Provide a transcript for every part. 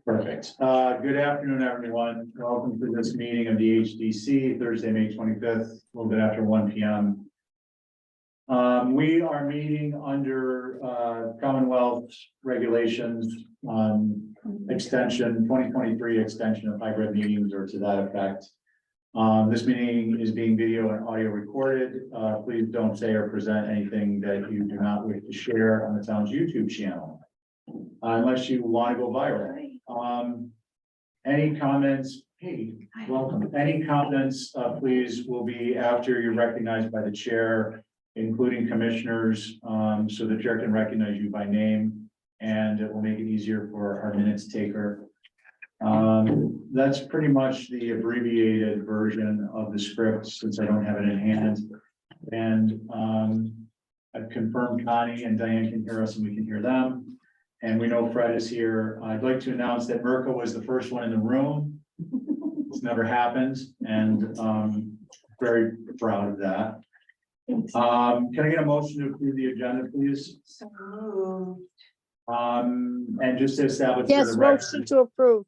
Perfect. Good afternoon, everyone. Welcome to this meeting of the HDC, Thursday, May 25th, a little bit after 1 p.m. We are meeting under Commonwealth regulations on extension, 2023 extension of hybrid meetings or to that effect. This meeting is being video and audio recorded. Please don't say or present anything that you do not wish to share on the town's YouTube channel. Unless you want to go viral. Any comments? Hey, welcome. Any comments, please, will be after you're recognized by the chair, including commissioners, so the chair can recognize you by name, and it will make it easier for our minutes taker. That's pretty much the abbreviated version of the script, since I don't have it in hand. And I've confirmed Connie and Diane can hear us and we can hear them. And we know Fred is here. I'd like to announce that Mirka was the first one in the room. It's never happened, and very proud of that. Can I get a motion to approve the agenda, please? So moved. And just to establish. for Yes, the record- motion to approve.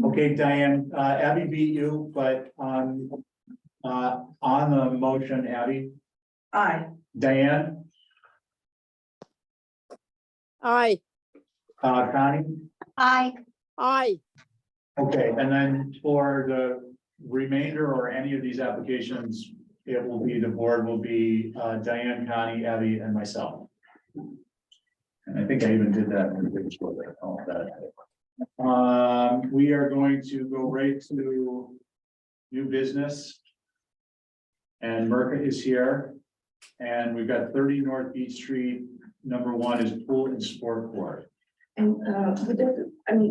Okay, Diane, Abby beat you, but on the motion, Abby, Aye. Diane, Aye, Connie. Aye. aye, Okay, and then for the remainder or any of these applications, it will be, the board will be Diane, Connie, Abby, and myself. And I think I even did that in the big score there, all of that. We are going to go right to new business. And Mirka is here. And we've got 30 North Beach Street. Number 1 is pool and sport court. And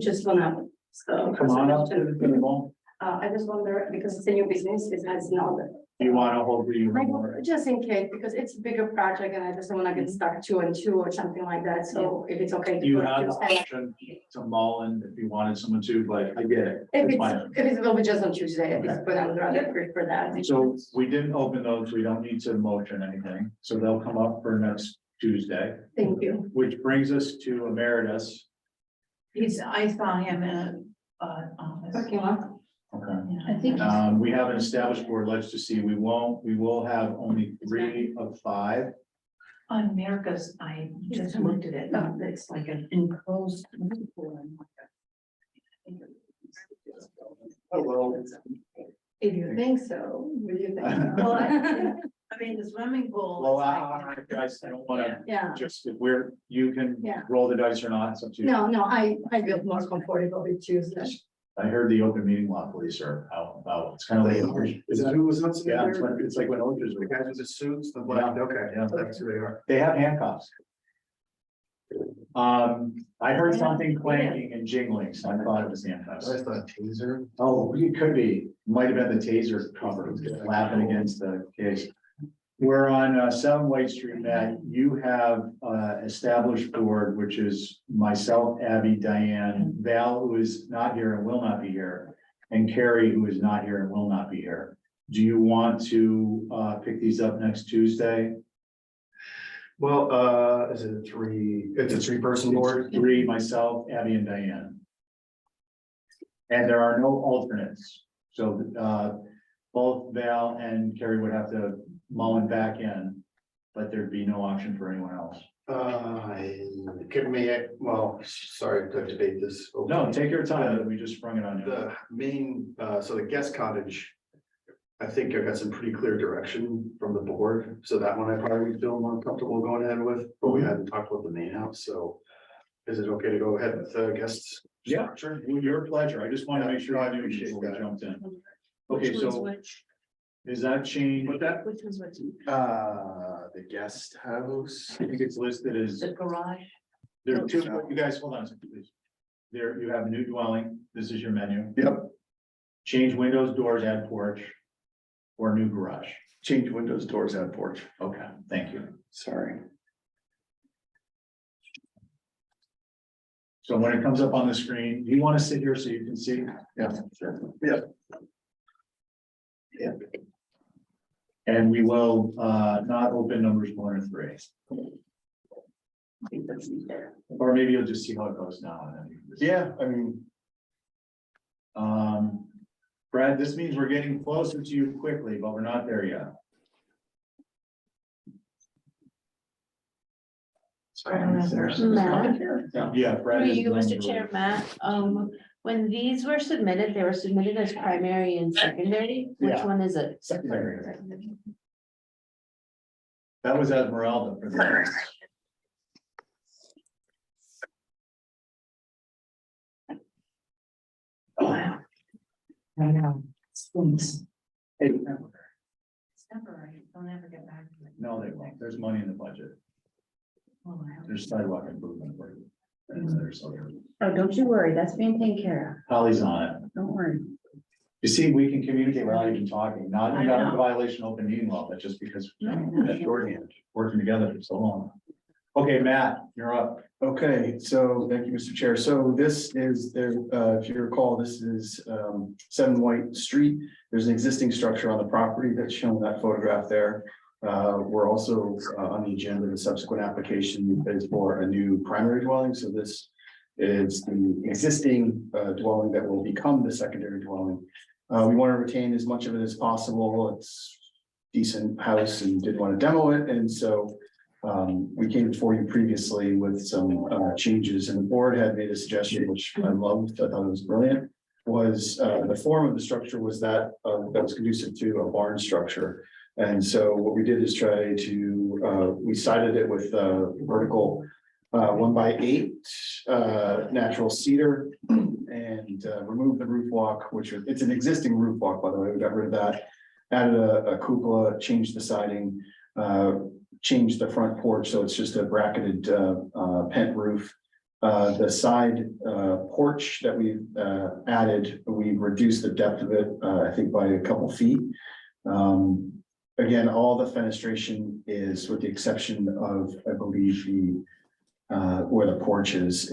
just wanna, so. Come on up to the table. I just wonder, because it's a new business, it has not. Do you want to hold the? Just in case, because it's a bigger project and I just don't wanna get stuck 2 and 2 or something like that, so if it's okay. to You put have the Tuesday. option to mull in if you wanted someone to, but I get it. If It's it's, fine. if it's, will be just on Tuesday, at least, but I'm rather prefer that. So we didn't open those, we don't need to motion anything, so they'll come up for next Tuesday, Thank you. which brings us to Emeritus. I saw him in office. Parking lot. Okay. I think We have an established board, let's just see, we will have only 3 of 5. on America's, I just looked at it, it's like an enclosed. Hello. If you think so, what do you think? Well, I mean, the swimming pool. Well, is like- guys, I don't wanna, Yeah, just if you can Yeah. roll the dice or not, it's up to you. no, I feel more comfortable with Tuesday. I heard the open meeting law police are out about, it's kind of like. Is that who was on? Yeah, it's like when Oakers The were. guys with the suits, the black, okay, Yeah. that's who they are. They have handcuffs. I heard something clanking and jingling, so I thought it was handcuffs. I thought taser. Oh, it could be, might have been the taser cover, laughing against the case. We're on 7 White Street, Matt. You have established board, which is myself, Abby, Diane, Val, who is not here and will not be here, and Carrie, who is not here and will not be here. Do you want to pick these up next Tuesday? Well, is it 3? It's a 3-person board. 3, myself, Abby, and Diane. And there are no alternates, so both Val and Carrie would have to mull it back in, but there'd be no option for anyone else. Give me, well, sorry to debate this. No, take your time, we just sprung it on you. The main, so the guest cottage, I think I got some pretty clear direction from the board, so that one I probably feel more comfortable going ahead with, but we hadn't talked about the main house, so. Is it okay to go ahead with the guests? Yeah, sure, your pleasure, I just want to make sure I knew before we jumped in. Okay, so is that change? What that? Which was what, The guest house. I think it's listed as, the garage? there are 2, you guys, hold on a second, please. There, you have a new dwelling, this is your menu. Yep. Change windows, doors, add porch. Or new garage. Change windows, doors, add porch. Okay, thank you. Sorry. So when it comes up on the screen, do you want to sit here so you can see? Yeah, sure. Yeah. And we will not open numbers 1 or 3. Or maybe you'll just see how it goes now and then you can Yeah, I mean, Brad, this means we're getting closer to you quickly, but we're not there yet. Yeah, Brad. Through is you, going Mr. through Chair, it. Matt, when these were submitted, they were submitted as primary and secondary. Which Yeah. one is it? Secondary. That was Esmeralda for the. Wow. I know. Stinks. Hey, It's never right. They'll never get back to it. no, they won't. There's money in the budget. Oh, I hope- There's sidewalk improvement for you. And there's other, Oh, don't you worry, that's being taken care Holly's on it. of, don't worry. You see, we can communicate without even talking, not I in know. violation of open meeting law, but just because that's shorthand. working together for so long. Okay, Matt, you're up. Okay, so thank you, Mr. Chair. So this is there, if you recall, this is 7 White Street. There's an existing structure on the property that's shown in that photograph there. We're also on the agenda, the subsequent application is for a new primary dwelling. So this is the existing dwelling that will become the secondary dwelling. We want to retain as much of it as possible. It's decent house and didn't want to demo it. And so we came before you previously with some changes, and the board had made a suggestion, which I loved, I thought it was brilliant. Was the form of the structure was that that was conducive to a barn structure. And so what we did is try to, we sided it with vertical 1x8 natural cedar and removed the roof walk, which it's an existing roof walk, by the way, we got rid of that. Added a cupola, changed the siding, changed the front porch, so it's just a bracketed pent roof. The side porch that we've added, we've reduced the depth of it, I think by a couple feet. Again, all the fenestration is, with the exception of, I believe, the where the porch is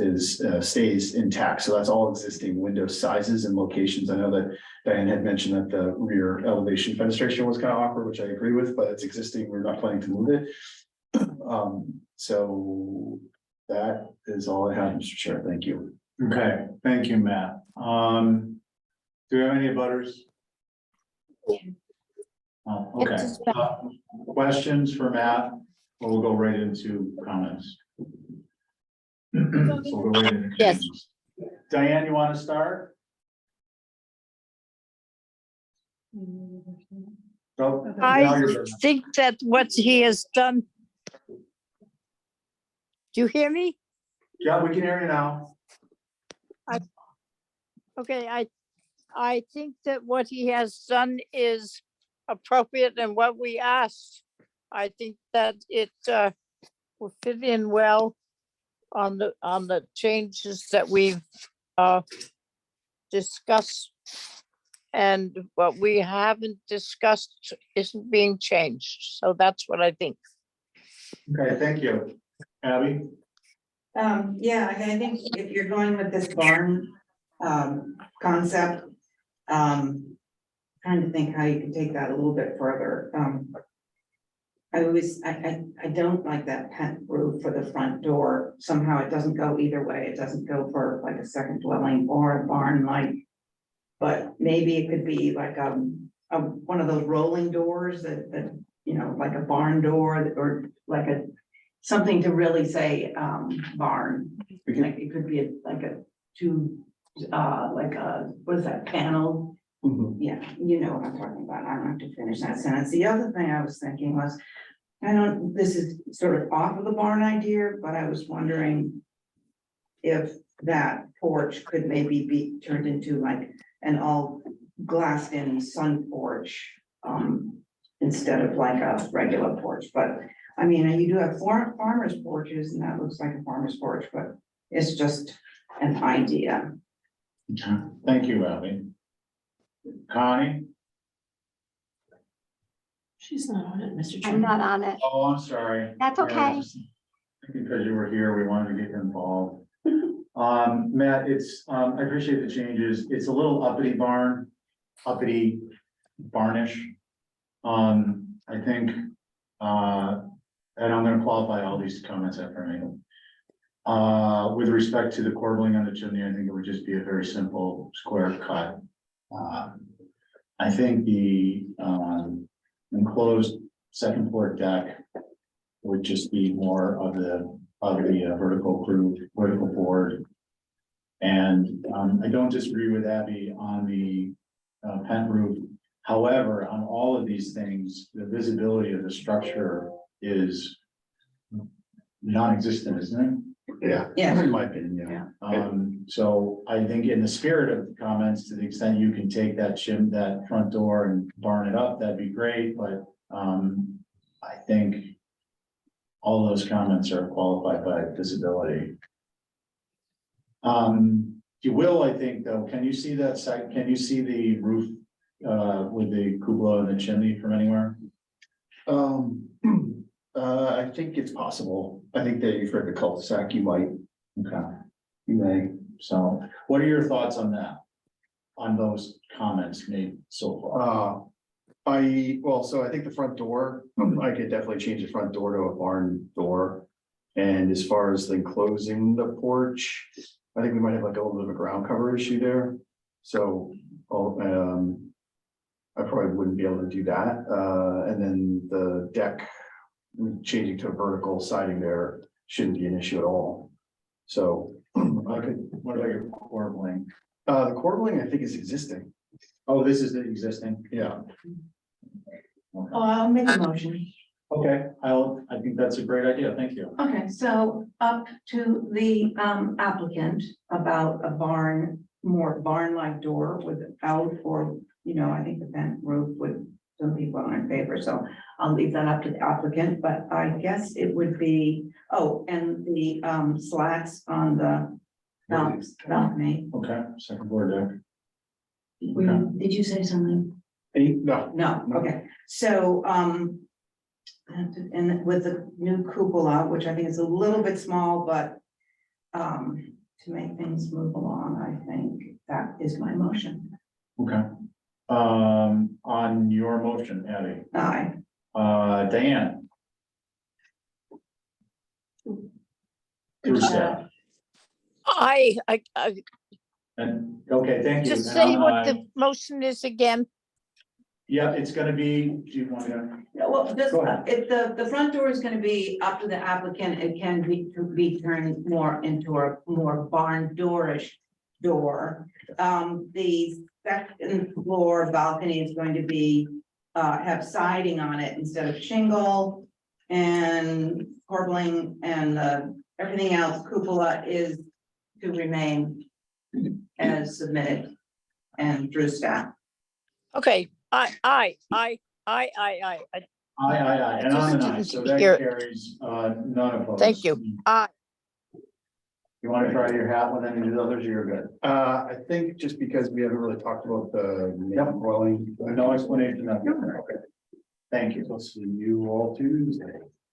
stays intact. So that's all existing window sizes and locations. I know that Diane had mentioned that the rear elevation fenestration was kind of awkward, which I agree with, but it's existing. We're not planning to move it. So that is all I have, Mr. Chair. Thank you. Okay, thank you, Matt. Do we have any butters? Oh, okay. Yes. Questions for Matt, or we'll go right into comments? So we'll go right into Yes. comments. Diane, you want to start? Oh, now I you're good. think that what he has done. Do you hear me? Yeah, we can hear you now. Okay, I think that what he has done is appropriate and what we asked. I think that it will fit in well on the changes that we've discussed. And what we haven't discussed isn't being changed. So that's what I think. Okay, thank you. Abby? Yeah, I think if you're going with this barn, concept, trying to think how you can take that a little bit further. I don't like that pent roof for the front door. Somehow it doesn't go either way. It doesn't go for like a second dwelling or a barn like. But maybe it could be like one of those rolling doors that, you know, like a barn door or like something to really say, barn. We can- Like it could be like a two, like a, what is that, panel? Mhm. Yeah, you know what I'm talking about. I don't have to finish that sentence. The other thing I was thinking was, this is sort of off of the barn idea, but I was wondering if that porch could maybe be turned into like an all glassed in sun porch, instead of like a regular porch. But I mean, you do have farmers porches and that looks like a farmer's porch, but it's just an idea. Okay, thank you, Abby. Connie? She's not on it, Mr. I'm Chairman. not on it. Oh, I'm sorry. That's Yeah, okay. just because you were here, we wanted to get you involved. Matt, I appreciate the changes. It's a little uppity barnish. I think, and I'm gonna qualify all these comments after me. With respect to the corbelling on the chimney, I think it would just be a very simple square cut. I think the enclosed second floor deck would just be more of the vertical board. And I don't disagree with Abby on the pent roof. However, on all of these things, the visibility of the structure is non-existent, isn't it? Yeah. Yeah. In my opinion, yeah. So I think in the spirit of the comments, to the extent you can take that front door and barn it up, that'd be great, but, I think all those comments are qualified by visibility. You will, I think, though, can you see that site, can you see the roof, with the cupola and the chimney from anywhere? I think it's possible. I think that you've heard the cul-de-sac, you might, Okay, you may. so what are your thoughts on that? On those comments made so far? So I think the front door, I could definitely change the front door to a barn door. And as far as then closing the porch, I think we might have like a little bit of a ground cover issue there. So, I probably wouldn't be able to do that. And then the deck, changing to a vertical siding there shouldn't be an issue at all. So I could, What about your corbelling? the corbelling I think is existing. Oh, this is the existing? Yeah. Oh, I'll make a motion. Okay, I think that's a great idea, thank you. Okay, so up to the applicant about a barn, more barn-like door without, or, you know, I think the vent roof would, some people aren't in favor, so I'll leave that up to the applicant, but I guess it would be, oh, and the slats on the balcony. Okay, second floor deck. Did you say something? No, No, okay, so, and with the new cupola, which I think is a little bit small, but to make things move along, I think that is my motion. Okay. On your motion, Addie, Aye. Diane. Through staff. I And, okay, thank you. just And say I'm what an the motion is again. Yeah, it's gonna be, do you want to? Yeah, well, this, Go ahead. if the front door is gonna be up to the applicant, it can be turned more into a more barn doorish door. The second floor balcony is going to be, have siding on it instead of shingle. And corbelling and, everything else, cupola is to remain as submitted and through staff. Okay, I, Aye, and I'm an aye, Just so didn't that hear- carries, none opposed. Thank you. You wanna try your hat with any of the others, you're good. I think just because we haven't really talked about the Yep. boiling. No explanation of it. Okay. Thank you. I'll see you all Tuesday.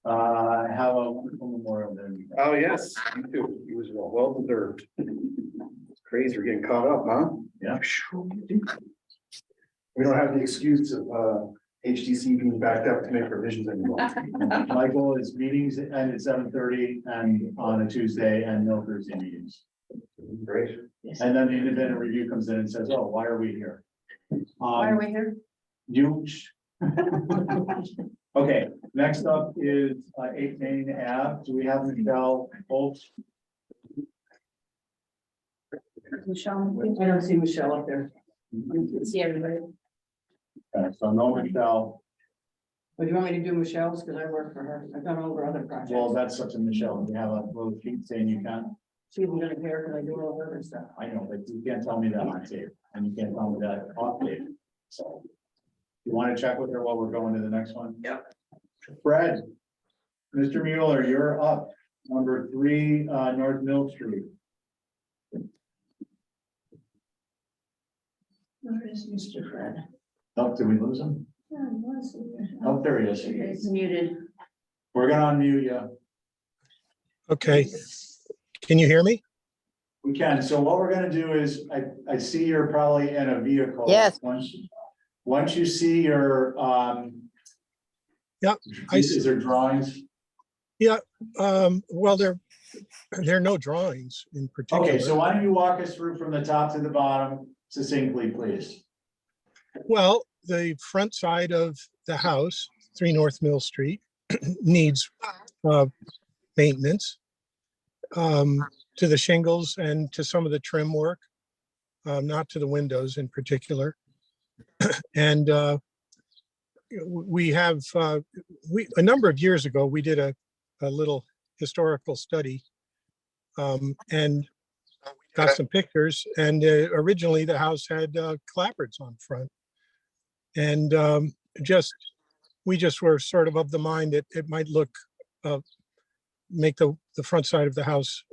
Have a wonderful Memorial Day. Oh, yes, you too. You as well. Well deserved. It's crazy. We're getting caught up, huh? Yeah. We don't have the excuse of HTC being backed up to make revisions anymore. My goal is meetings end at 7:30 and on a Tuesday and no Thursday meetings. Great. And then the independent review comes in and says, oh, why are we here? Why are we here? You. Okay, next up is 8 Main Ave. Do we have Michelle Holt? Michelle, I don't see Michelle up there. See everybody. Okay, so no Michelle. But do you want me to do Michelle's? Because I work for her. I've done all her other projects. Well, that's up to Michelle. We have a little sheet saying you can. She even got a hair because I do all her other stuff. I know, but you can't tell me that on tape and you can't tell me that off tape. So. You want to check with her while we're going to the next one? Yep. Fred. Mr. Mueller, you're up. Number 3, North Mill Street. Where is Mr. Fred? Oh, did we lose him? Oh, there he is. It's muted. We're gonna unmute you. Okay, can you hear me? We can. So what we're gonna do is, I see you're probably in a vehicle. Yes. Once you see your, Yep, I is there drawings? well, they're there are no drawings in particular. Okay, so why don't you walk us through from the top to the bottom succinctly, please? Well, the front side of the house, 3 North Mill Street, needs maintenance to the shingles and to some of the trim work, not to the windows in particular. And we have, a number of years ago, we did a little historical study and got some pictures. And originally the house had clapboards on front. And we just were sort of the mind that it might look, make the front side of the house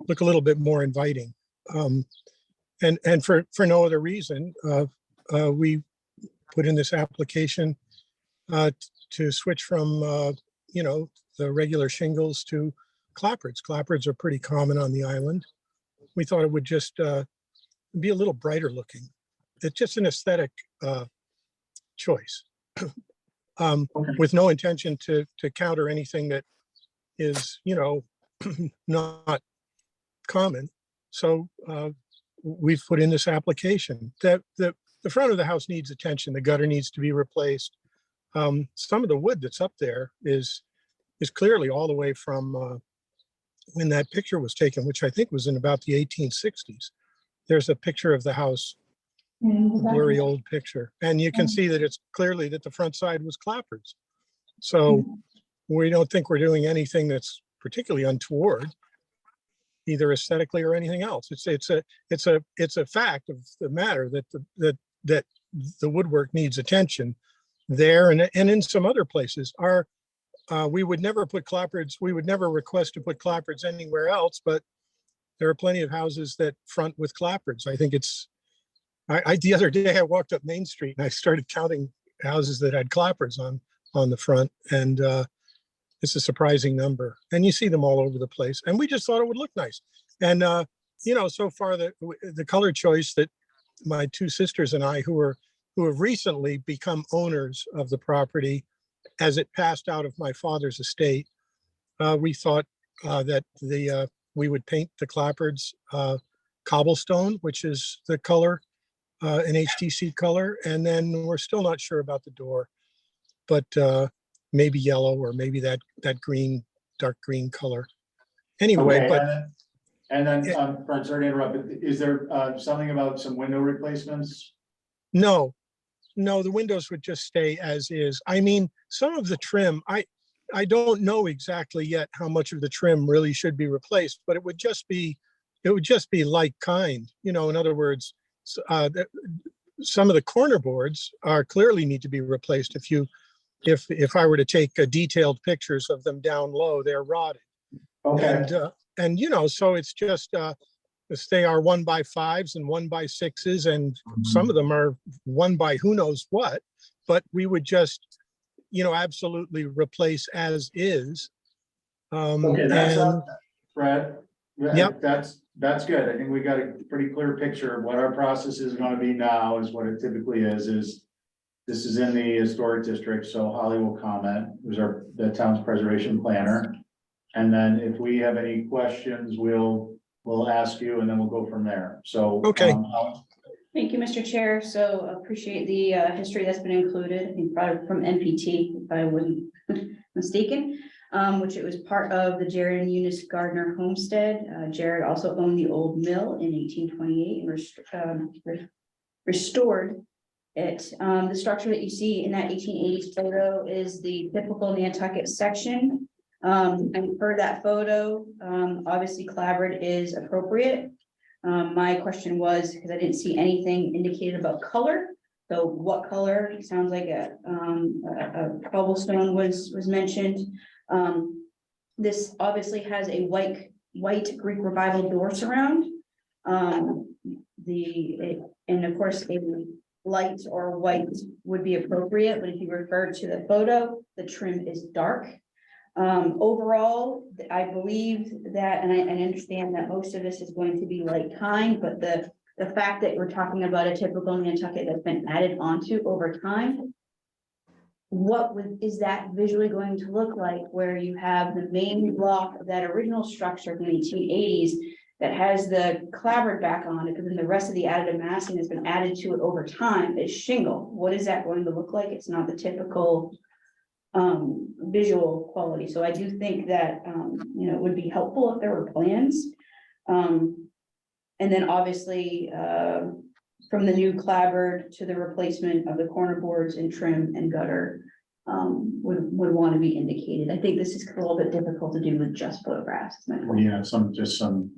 look a little bit more inviting. And for no other reason, we put in this application to switch from, the regular shingles to clapboards. Clapboards are pretty common on the island. We thought it would just be a little brighter looking. It's just an aesthetic choice with no intention to counter anything that is, not common. So we've put in this application that the front of the house needs attention. The gutter needs to be replaced. Some of the wood that's up there is clearly all the way from when that picture was taken, which I think was in about the 1860s. There's a picture of the house, a blurry old picture, and you can see that it's clearly that the front side was clapboards. So we don't think we're doing anything that's particularly untoward, either aesthetically or anything else. It's a fact of the matter that the woodwork needs attention there and in some other places. We would never put clapboards, we would never request to put clapboards anywhere else, but there are plenty of houses that front with clapboards. I think the other day I walked up Main Street and I started counting houses that had clapboards on the front, and it's a surprising number. And you see them all over the place. And we just thought it would look nice. And so far the color choice that my 2 sisters and I, who have recently become owners of the property as it passed out of my father's estate, we thought that we would paint the clapboards cobblestone, which is the color, an HTC color. And then we're still not sure about the door, but maybe yellow or maybe that green, dark green color. Anyway, Okay, but and then, Fred, sorry to interrupt, but is there something about some window replacements? no, the windows would just stay as is. I mean, some of the trim, I don't know exactly yet how much of the trim really should be replaced, but it would just be like kind, in other words, some of the corner boards clearly need to be replaced. If I were to take detailed pictures of them down low, they're rotted. Okay, And so it's just, they are 1x5s and 1x6s, and some of them are 1 by who knows what, but we would just, absolutely replace as is. okay, that's and up, Fred. Yep. That's good. I think we got a pretty clear picture of what our process is gonna be now, is what it typically is this is in the historic district, so Holly will comment, who's the town's preservation planner. And then if we have any questions, we'll ask you, and then we'll go from there. So. Okay. Thank you, Mr. Chair. So appreciate the history that's been included, I think probably from NPT, if I wasn't mistaken, which it was part of the Jared and Eunice Gardner homestead. Jared also owned the old mill in 1828 and restored it. The structure that you see in that 1880s photo is the typical Nantucket section. And for that photo, obviously clapboard is appropriate. My question was, because I didn't see anything indicated about color. So what color? It sounds like a cobblestone was mentioned. This obviously has a white Greek Revival door surround. And of course, a light or white would be appropriate, but if you refer to the photo, the trim is dark. Overall, I believe that, and I understand that most of this is going to be like kind, but the fact that we're talking about a typical Nantucket that's been added onto over time, is that visually going to look like, where you have the main block of that original structure from the 1880s that has the clapboard back on it, but then the rest of the additive massing has been added to it over time is shingle. What is that going to look like? It's not the typical visual quality. So I do think that, it would be helpful if there were plans. And then obviously, from the new clapboard to the replacement of the corner boards and trim and gutter, would want to be indicated. I think this is a little bit difficult to do with just photographs. is my point. Yeah, just some,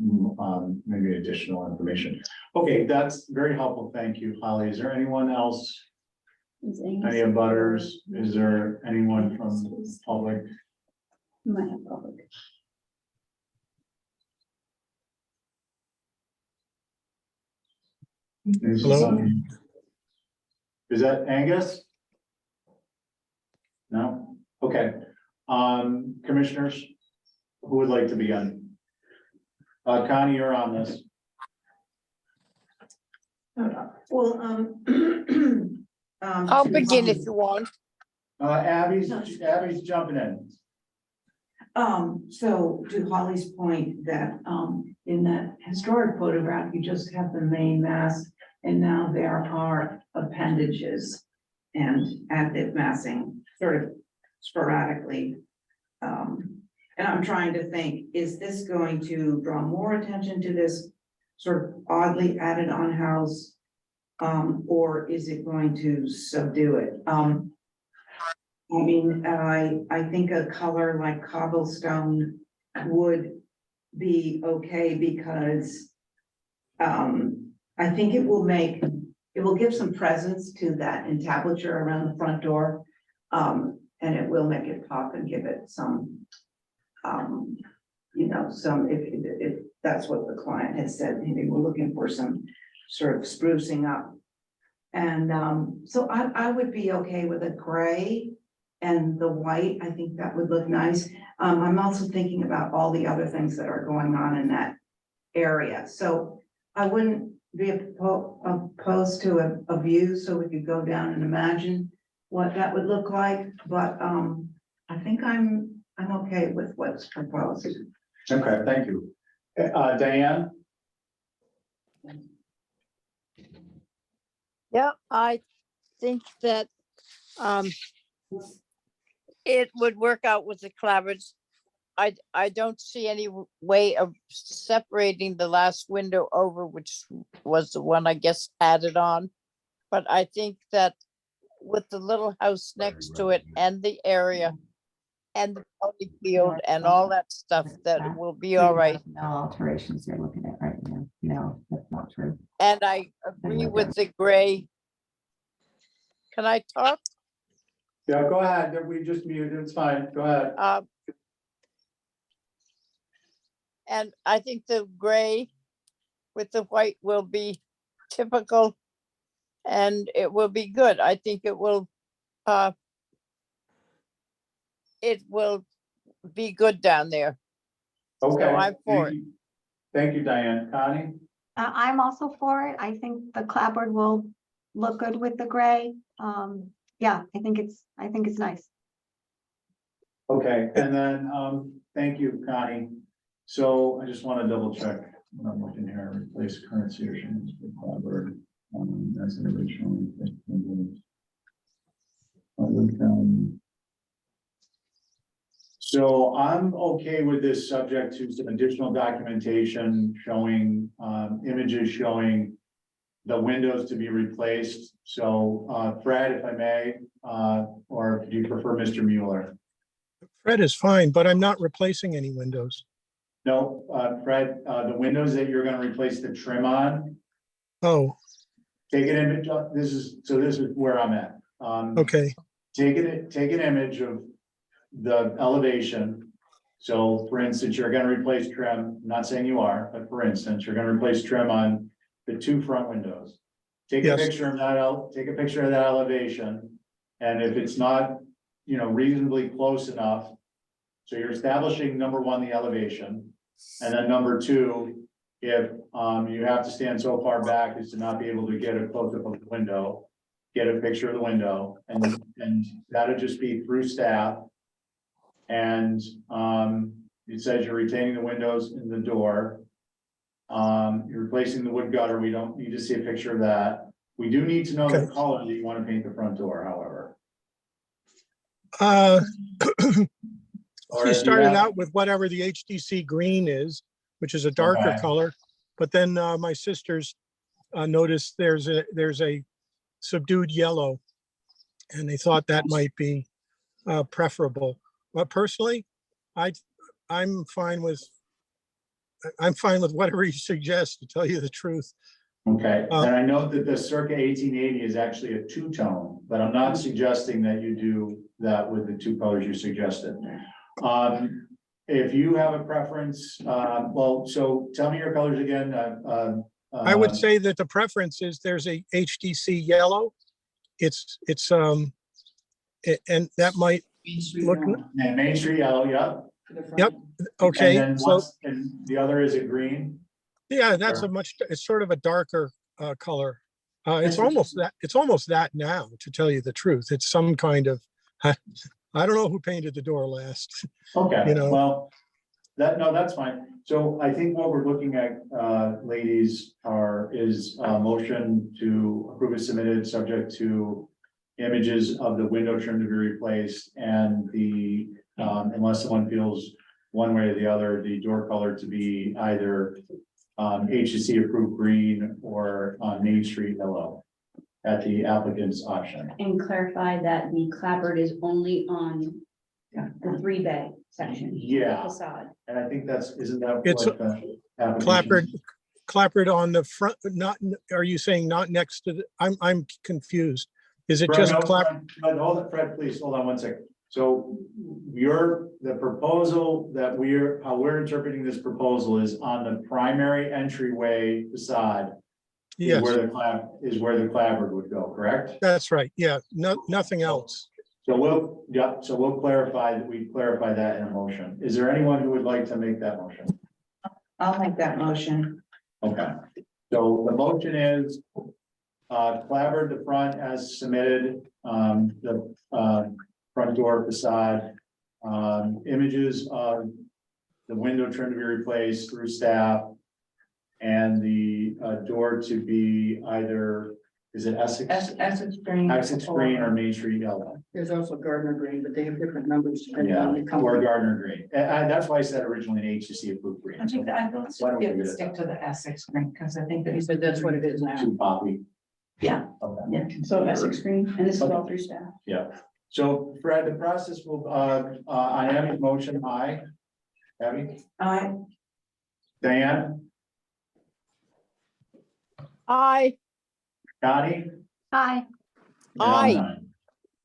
maybe additional information. Okay, that's very helpful. Thank you, Holly. Is there anyone else? Is any- Any abutters? Is there anyone from the public? You might have public. Hello? Is that Angus? No? Okay. Commissioners, who would like to be on? Connie, you're on this. Well, I'll begin if you want. Abby's jumping in. So to Holly's point that, in that historic photograph, you just have the main mass, and now there are appendages and additive massing sort of sporadically. And I'm trying to think, is this going to draw more attention to this sort of oddly added on house? Or is it going to subdue it? I mean, I think a color like cobblestone would be okay because I think it will give some presence to that entablature around the front door. And it will make it pop and give it some, if that's what the client has said, maybe we're looking for some sort of sprucing up. And so I would be okay with a gray and the white. I think that would look nice. I'm also thinking about all the other things that are going on in that area. So I wouldn't be opposed to a view, so we could go down and imagine what that would look like. But I think I'm okay with what's proposed. Okay, thank you. Diane? Yeah, I think that it would work out with the clapboards. I don't see any way of separating the last window over, which was the one I guess added on. But I think that with the little house next to it and the area and the pony field and all that stuff, that will be all right. No alterations you're looking at right now. No, that's not true. And I agree with the gray. Can I talk? Yeah, go ahead. We just muted. It's fine. Go ahead. And I think the gray with the white will be typical and it will be good. I think it will be good down there. Okay. I'm for it. Thank you, Diane. Connie? I'm also for it. I think the clapboard will look good with the gray. Yeah, I think it's nice. Okay, and then, thank you, Connie. So I just want to double check when I'm looking here, replace current solutions with Cloudbird, as an original. So I'm okay with this, subject to some additional documentation showing, images showing the windows to be replaced. So, Fred, if I may, or do you prefer Mr. Mueller? Fred is fine, but I'm not replacing any windows. No, Fred, the windows that you're gonna replace the trim on, Oh, take an image, this is where I'm at. okay. Take an image of the elevation. So for instance, you're gonna replace trim, I'm not saying you are, but for instance, you're gonna replace trim on the two front windows. Take a Yes. picture of that, take a picture of that elevation, and if it's not, reasonably close enough. So you're establishing, number one, the elevation, and then number two, if you have to stand so far back as to not be able to get a close up of the window, get a picture of the window, and that'll just be through staff. And, it says you're retaining the windows in the door. You're replacing the wood gutter, we don't need to see a picture of that. We do need to know the Okay. color that you want to paint the front door, however. Uh, Or She if you started have- out with whatever the HDC green is, which is a darker Okay. color. But then my sisters noticed there's a subdued yellow. And they thought that might be preferable. But personally, I'm fine with whatever you suggest, to tell you the truth. Okay, Uh, and I know that the circa 1880 is actually a two-tone, but I'm not suggesting that you do that with the two colors you suggested. If you have a preference, well, so tell me your colors again. I would say that the preference is there's a HDC yellow. And that might look, And Main Street yellow, yeah. okay, And then so, and the other is a green. yeah, that's it's sort of a darker color. It's almost that now, to tell you the truth. It's some kind of, I don't know who painted the door last. Okay, You know. well, that's fine. So I think what we're looking at, ladies, is a motion to approve as submitted, subject to images of the window trim to be replaced and the, unless someone feels one way or the other, the door color to be either HCC approved green or Main Street yellow at the applicant's option. And clarify that the clapboard is only on the 3-bay section. Yeah. Facade. And I think isn't that It's what the Clapboard, application? clapboard on the front, not, are you saying not next to the, I'm confused. Is it Fred, just no, clap? hold it, Fred, please, hold on one second. So the proposal that how we're interpreting this proposal is on the primary entryway facade. Is Yes, where the clapboard would go, correct? that's right. Yeah, nothing else. So we'll clarify that in a motion. Is there anyone who would like to make that motion? I'll make that motion. Okay, so the motion is clapboard the front as submitted, the front door facade, images of the window trim to be replaced through staff, and the door to be either, is it Essex? Essex green. Essex green or Main Street yellow? There's also Gardner green, but they have different numbers. Yeah, or Gardner green. And that's why I said originally an HCC approved green. I think that I will Why don't we give do it that? stick to the Essex green, because I think that he said that's what it is now. Two poppy. Yeah. Okay. Yeah, so Essex green, and this is all through staff. Yeah, so Fred, the process will, on Abby's motion, aye. Abby, Diane, Aye, Connie? Hi, aye,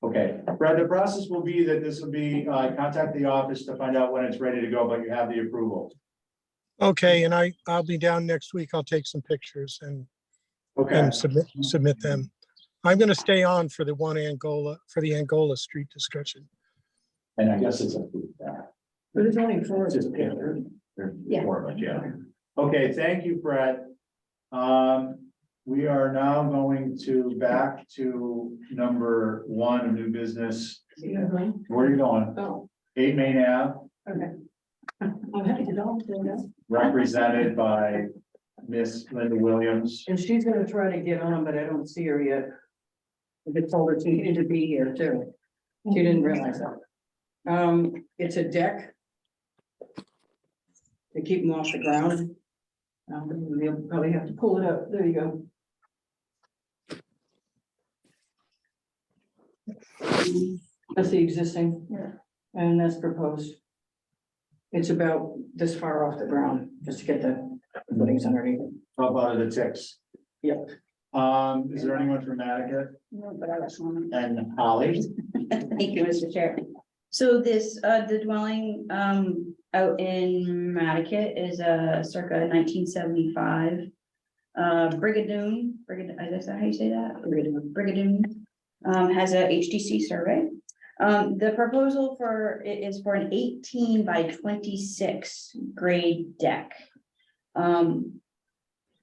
Okay, Fred, the process will be that this will be, contact the office to find out when it's ready to go, but you have the approval. Okay, and I'll be down next week. I'll take some pictures and Okay, submit them. I'm gonna stay on for the the Angola Street discussion. and I guess it's approved. But it's only four. It's just, yeah, there's Yeah. four of us, yeah. Okay, thank you, Fred. We are now going back to number 1 of new business. Where are you going? Oh, 8 Main Ave, okay. I'm happy to know. represented by Miss Linda Williams. And she's gonna try to get on, but I don't see her yet. I just told her she needed to be here too. She didn't realize that. It's a deck. To keep them off the ground. We'll probably have to pull it up. There you go. That's the existing. Yeah. And that's proposed. It's about this far off the ground, just to get the footings underneath it. How about the ticks? Yep. Is there anyone from Attica No, but I was wondering. and Holly? Thank you, Mr. Chair. So this, the dwelling, out in Matticat is a circa 1975. Brigadoon, is that how you say that? Brigadoon, has a HDC survey. The proposal for it is for an 18 by 26 grade deck.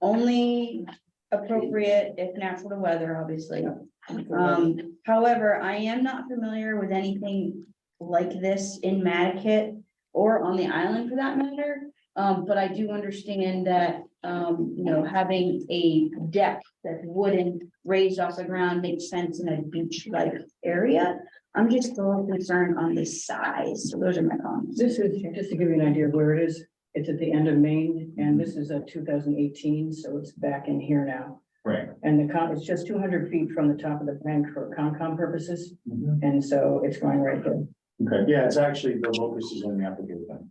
Only appropriate if natural to weather, obviously. However, I am not familiar with anything like this in Mattakit or on the island for that matter. But I do understand that, having a deck that's wooden raised off the ground makes sense in a beach-like area. I'm just a little concerned on the size. So those are my comments. This is, just to give you an idea of where it is, it's at the end of Maine, and this is a 2018, so it's back in here now. Right. And it's just 200 feet from the top of the bank for Concom purposes, and so it's going right there. Okay, yeah, it's actually, the locus is in the application.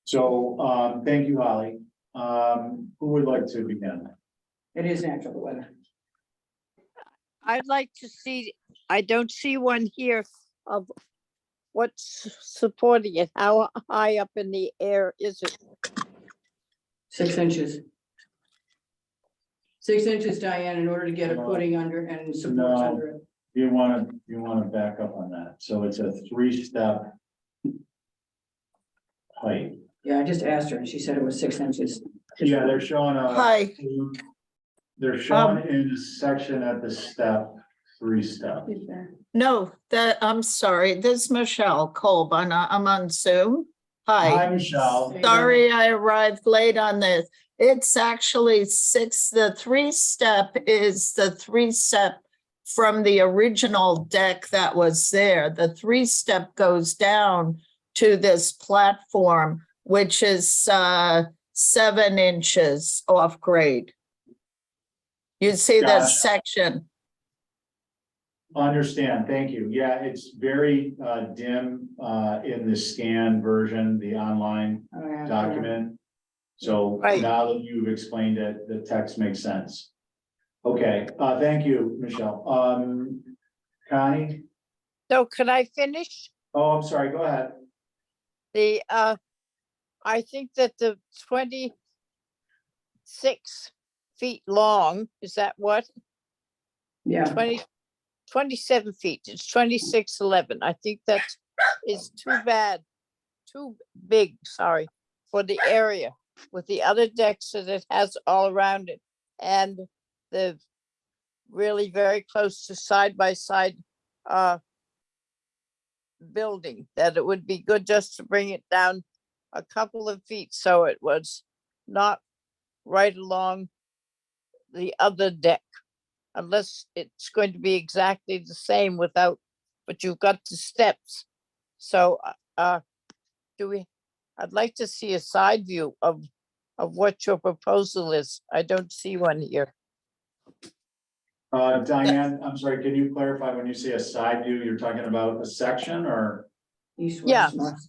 So, thank you, Holly. Who would like to begin? It is natural weather. I'd like to see, I don't see one here of what's supporting it. How high up in the air is it? 6 inches. 6 inches, Diane, in order to get a footing under and supports No. under it. You wanna back up on that. So it's a 3-step height. Yeah, I just asked her, and she said it was 6 inches. Yeah, they're showing a. Hi. They're showing in the section at the step, 3-step. No, I'm sorry, this is Michelle Colbun. I'm on Zoom. Hi, Hi, Michelle. sorry I arrived late on this. It's actually 6, the 3-step is the 3-step from the original deck that was there. The 3-step goes down to this platform, which is 7 inches off grade. You see the Gotcha. section. Understand, thank you. Yeah, it's very dim in the scanned version, the online Oh, yeah. document. So Right. now that you've explained it, the text makes sense. Okay, thank you, Michelle. Connie? So could I finish? Oh, I'm sorry, go ahead. I think that the 26 feet long, is that what? Yeah, 27 feet, it's 26.11. I think that is too big, sorry, for the area with the other decks that it has all around it. And the really very close to side by side building, that it would be good just to bring it down a couple of feet so it was not right along the other deck. Unless it's going to be exactly the same without, but you've got the steps. So, I'd like to see a side view of what your proposal is. I don't see one here. Diane, I'm sorry, can you clarify when you say a side view, you're talking about a section or? east, Yeah. west, north.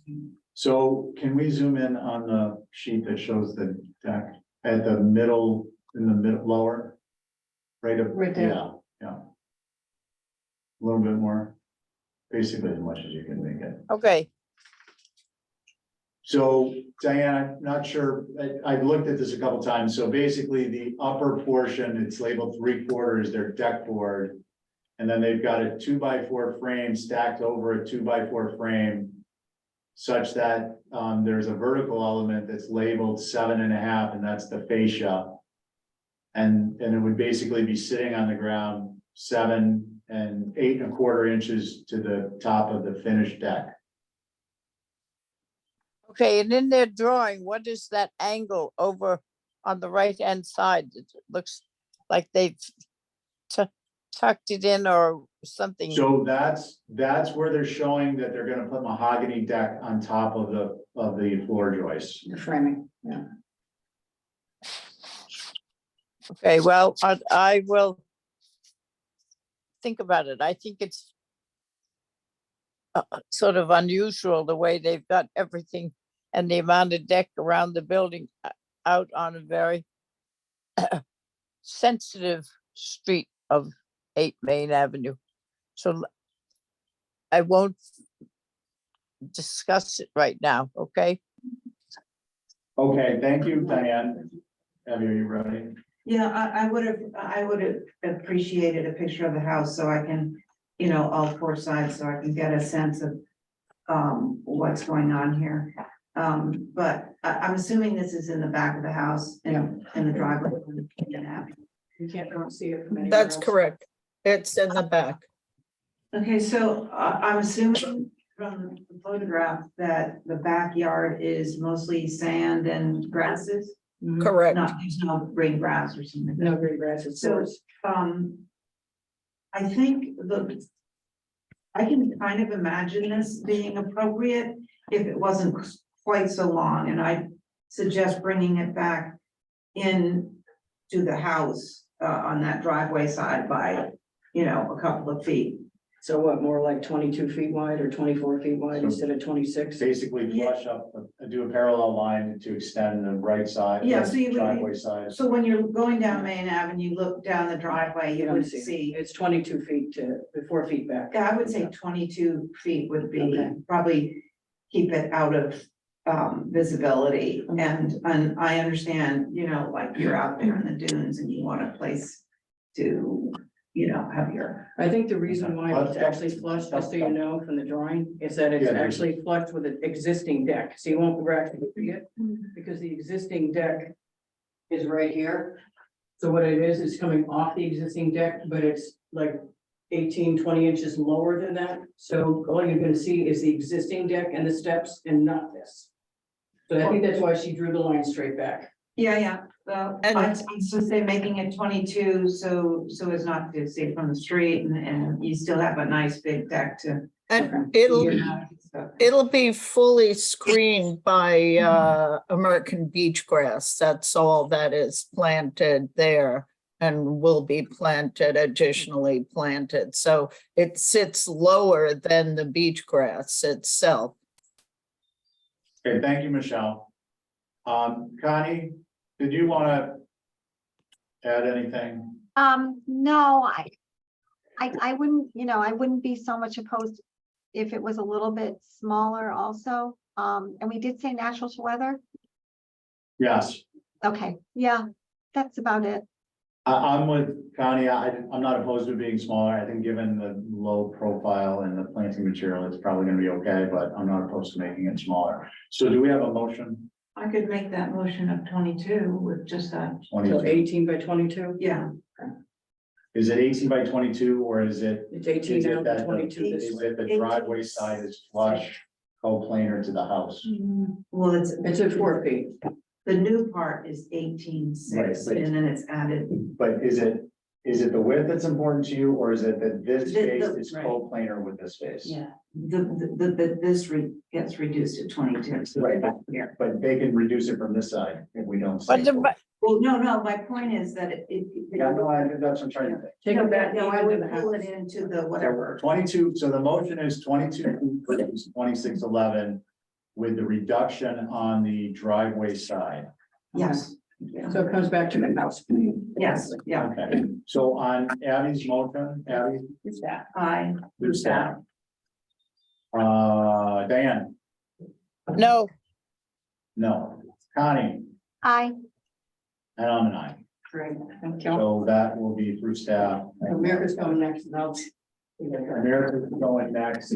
So can we zoom in on the sheet that shows the deck at the middle, in the mid, lower? Right up. Right there. Yeah, yeah. A little bit more, basically as much as you can make it. Okay, So Diane, I'm not sure, I've looked at this a couple times, so basically the upper portion, it's labeled 3/4 their deck board. And then they've got a 2x4 frame stacked over a 2x4 frame. Such that there's a vertical element that's labeled 7.5, and that's the fascia. And it would basically be sitting on the ground 7 and 8.25 inches to the top of the finished deck. okay, and in their drawing, what is that angle over on the right-hand side? It looks like they've tucked it in or something. So that's where they're showing that they're gonna put mahogany deck on top of the floor joists. The framing, yeah. Okay, well, I will think about it. I think it's sort of unusual the way they've got everything and the amount of deck around the building out on a very sensitive street of 8 Main Avenue. So I won't discuss it right now, okay? Okay, thank you, Diane. Abby, are you ready? Yeah, I would have appreciated a picture of the house so I can, all 4 sides, so I can get a sense of what's going on here. But I'm assuming this is in the back of the house and in the driveway. You don't see it from anywhere That's else. correct. It's in the back. Okay, so I'm assuming from the photograph that the backyard is mostly sand and grasses? Correct. Not, there's no green grass or something. No green grass, it's So, yours. I think I can kind of imagine this being appropriate if it wasn't quite so long, and I suggest bringing it back in to the house, on that driveway side by, a couple of feet. So what, more like 22 feet wide or 24 feet wide instead of 26? Basically flush up, do a parallel line to extend the right side. Yeah, so you would- Driveway side. So when you're going down Main Avenue, look down the driveway, you Yeah, I would see. see, It's 22 feet to 4 feet back. yeah, I would say 22 feet would be, Okay. probably keep it out of visibility. And I understand, like you're out there in the dunes and you want a place to, have your. I think the reason why it's actually flushed, just so you know from the drawing, is that it's Yeah, there's- actually flushed with an existing deck. So you won't actually see it because the existing deck is right here. So what it is, it's coming off the existing deck, but it's like 18, 20 inches lower than that. So all you're gonna see is the existing deck and the steps and not this. So I think that's why she drew the line straight back. Yeah. Well, And- I'd just say making it 22, so as not to see it from the street, and you still have a nice big deck to. And So- it'll be fully screened by American beach grass. That's all that is planted there and will be planted, additionally planted. So it sits lower than the beach grass itself. Okay, thank you, Michelle. Connie, did you want to add anything? No, I wouldn't, I wouldn't be so much opposed if it was a little bit smaller also. And we did say natural to weather. Yes, Okay, yeah, that's about it. I'm with Connie. I'm not opposed to it being smaller. I think given the low profile and the planting material, it's probably gonna be okay, but I'm not opposed to making it smaller. So do we have a motion? I could make that motion of 22 with just that, So 22. 18 by 22, yeah. Is it 18 by 22 or is it? it's 18 Is now, it that but 22 this Is way. it the driveway side is flush, co-planar to the house? Well, It's at 4 feet. the new part is 18.6, Right, but- and then it's added. But is it the width that's important to you, or is it that this The- space the- is right. co-planar with this space? Gets reduced to 22. so Right. back here. But they can reduce it from this side if we don't. But say the, so. but Well, no, my point is that Yeah, no, that's what I'm trying to think. Take it back. No, I even would to the pull house. it into the whatever. 22, so the motion is 22 versus 2611 with the reduction on the driveway side. Yes, So it comes back to the house. yes, yeah. Okay, so on Abby's motion, Abby, Is that? I, who's that? Diane, no, no, Connie, I, and I'm an aye. Great, thank you. So that will be through staff. America's going next, and I'll. America's going next.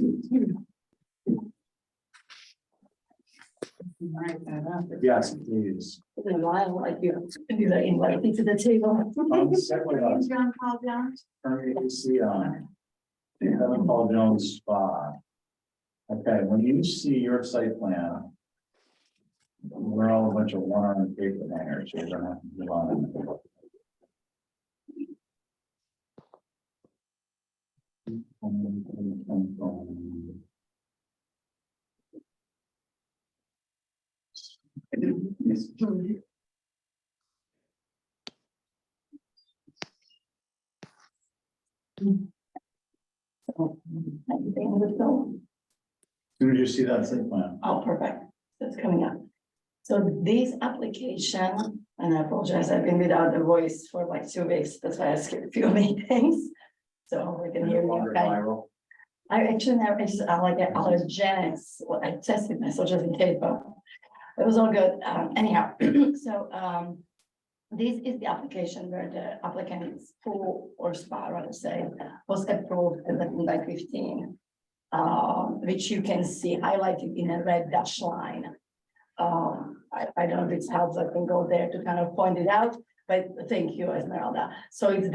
Yes, please. In a while, like you do that invite me to the table. Second, John Paul Jones. turn the AC on. Kevin Paul Jones spot. Okay, when you see your site plan. We're all a bunch of one-armed paper hangers, so you're gonna have to move on. Soon as you see that site plan. Oh, perfect. That's coming up. So this application, and I apologize, I've been without a voice for like 2 weeks. That's why I skipped a few meetings. So we can hear me okay. Viral. I actually never, it's like an allergenics, well, I tested myself just in case, but it was all good. Anyhow, so this is the application where the applicant's pool or spa, rather say, was approved in 2015, which you can see highlighted in a red dash line. I don't know if it helps, I can go there to kind of point it out, but thank you, Esmeralda. So it's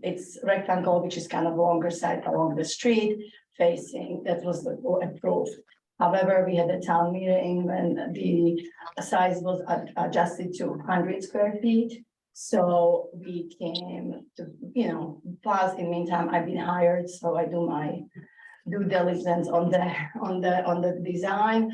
it's rectangle, which is kind of longer side along the street facing, that was approved. However, we had a town meeting when the size was adjusted to 100 square feet. So we came to, plus in meantime, I've been hired, so I do my due diligence on the design.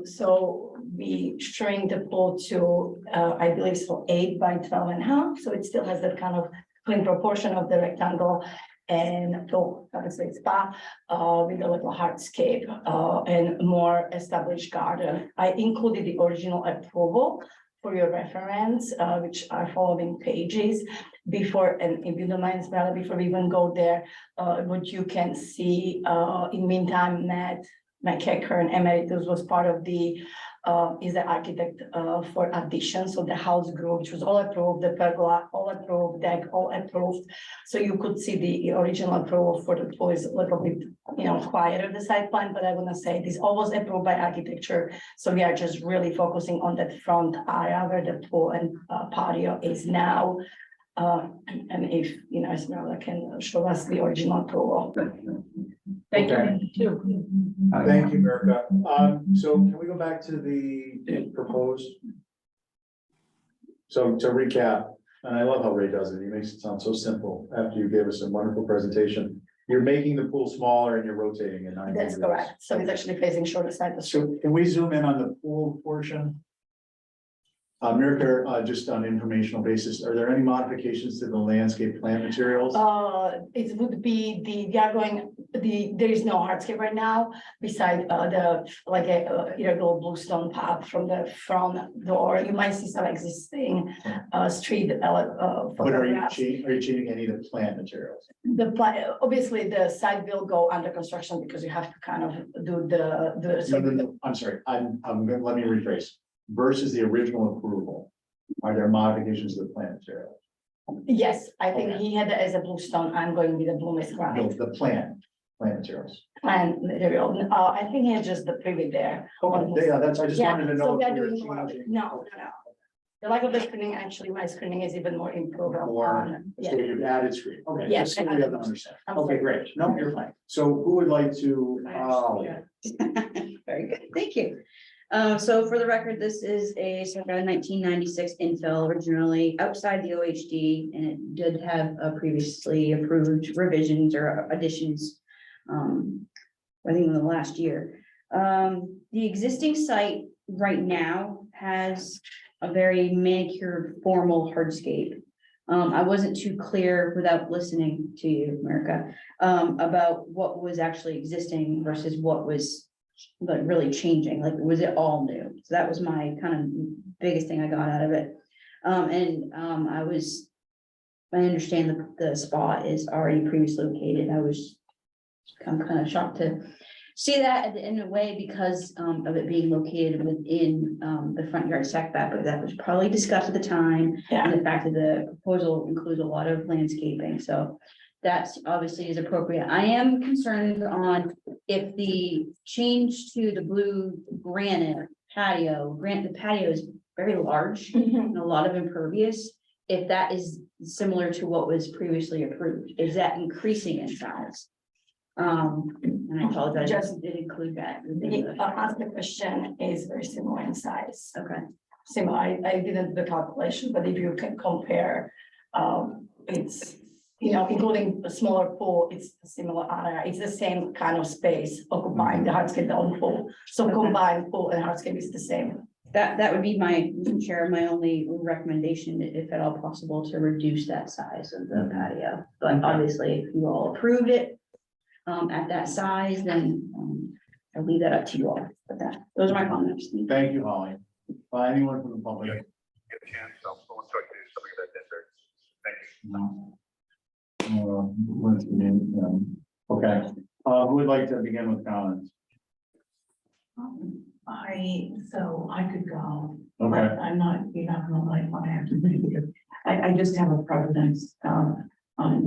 So we shrink the pool to, I believe so 8 by 12.5, so it still has that kind of clean proportion of the rectangle. And so obviously it's spa with a little hardscape and more established garden. I included the original approval for your reference, which are following pages before, and if you don't mind, Esmeralda, before we even go there, what you can see in meantime, Matt McEachern Emeritus was part of the is the architect for addition. So the house group, which was all approved, the pergola, all approved, deck, all approved. So you could see the original approval for the pool is a little bit, quieter, the site plan, but I want to say this all was approved by architecture. So we are just really focusing on that front area where the pool and patio is now. And if, Esmeralda can show us the original approval. Thank Okay. you. Thank you, Erica. So can we go back to the proposed? So to recap, and I love how Ray does it, he makes it sound so simple after you gave us a wonderful presentation. You're making the pool smaller and you're rotating it 90 That's degrees. correct. So it's actually facing shorter side of the street. So can we zoom in on the pool portion? Mirka, just on informational basis, are there any modifications to the landscape plant materials? It would be there is no hardscape right now, beside irregular bluestone path from the front door. You might see some existing street But are you photographs. changing any of the plant materials? Obviously, the site will go under construction because you have to kind of do No, I'm sorry, let me rephrase. Versus the original approval, are there modifications to the plant material? Yes, I think Okay. he had it as a bluestone. I'm going with the blue mist No, granite the plant materials. and material. I think he had just the privy there. Okay, yeah, I just wanted to know. So we are if we were doing more of it. changing. No. The lack of the screening, actually, my screening is even more improved. More, Yeah. So you've added screen, okay. Yes, just so I we have added. to understand. I'm Okay, sorry. great, no, you're fine. So who would like to, Very good, thank you. So for the record, this is a circa 1996 infill, originally outside the OHD, and it did have previously approved revisions or additions. I think in the last year. The existing site right now has a very manicured formal hardscape. I wasn't too clear without listening to you, America, about what was actually existing versus what was like really changing, like was it all new? So that was my kind of biggest thing I got out of it. I understand the spot is already previously located. I'm kind of shocked to see that at the end of the way because of it being located within the front yard setback, but that was probably discussed at the time. And the fact that the proposal includes a lot of landscaping, so that's obviously is appropriate. I am concerned on if the change to the blue granite patio, the patio is very large and a lot of impervious. If that is similar to what was previously approved, is that increasing in size? And I apologize, I just did include that. The question is very similar in size. Okay. Similar, I didn't do the calculation, but if you can compare, it's, including a smaller pool, it's a similar area, it's the same kind of space occupying the hardscape, the own pool. So Okay. combined pool and hardscape is the same. That would be my, Chair, my only recommendation, if at all possible, to reduce that size of the patio. But obviously, if you all approved it at that size, then I'll leave that up to you all. But those are my comments. Thank you, Holly. Anyone from the public? No. Okay, who would like to begin with comments? I could go. Okay, I'm not, you're not gonna like what I have to do. I just have a preference on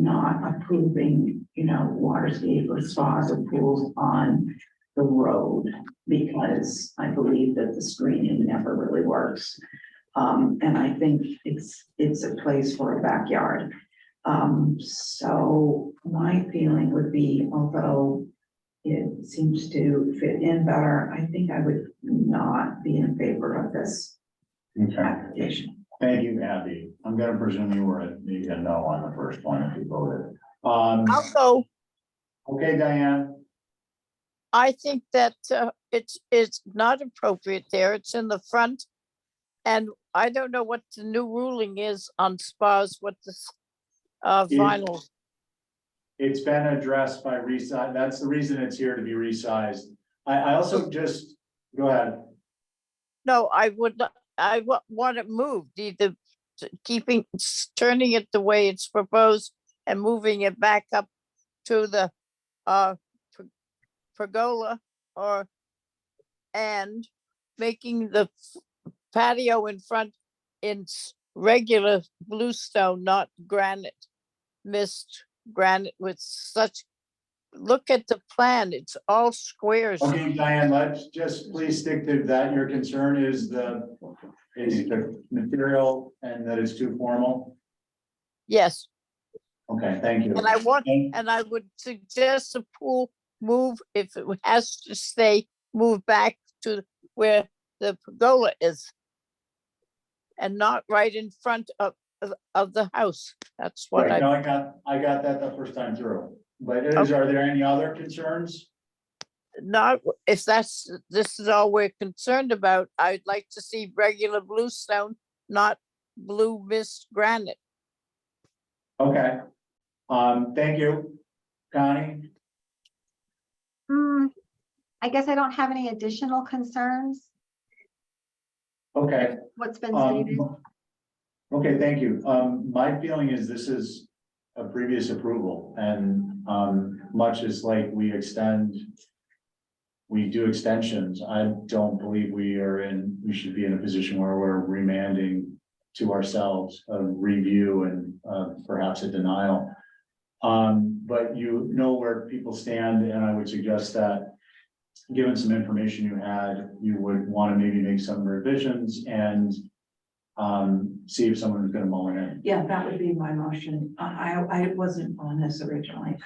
not approving, waterscape or spas or pools on the road, because I believe that the screening never really works. And I think it's a place for a backyard. So my feeling would be, although it seems to fit in better, I think I would not be in favor of this Okay, application. thank you, Abby. I'm gonna presume you were maybe a no on the first one if you voted. I'll go. Okay, Diane, I think that it's not appropriate there. It's in the front. And I don't know what the new ruling is on spas, what this vinyl. it's been addressed by resize, that's the reason it's here to be resized. I also just, go ahead. No, I would, want it moved, either keeping, turning it the way it's proposed and moving it back up to the pergola and making the patio in front in regular bluestone, not granite, mist granite with such, look at the plan, it's all squares. Okay, Diane, let's just please stick to that. Your concern is the material and that it's too formal. Yes, Okay, thank you. and I would suggest the pool move, if it has to stay, move back to where the pergola is. And not right in front of the house. That's what Right, I, no, I got that the first time through. But are there any other concerns? not, if this is all we're concerned about, I'd like to see regular bluestone, not blue mist granite. Okay. Thank you, Connie. I guess I don't have any additional concerns. Okay. What's been stated. Okay, thank you. My feeling is this is a previous approval and, much as like we do extensions, I don't believe we should be in a position where we're remanding to ourselves a review and, perhaps a denial. But you know where people stand, and I would suggest that given some information you had, you would want to maybe make some revisions and see if someone is going to mull it in. Yeah, that would be my motion. I wasn't on this originally.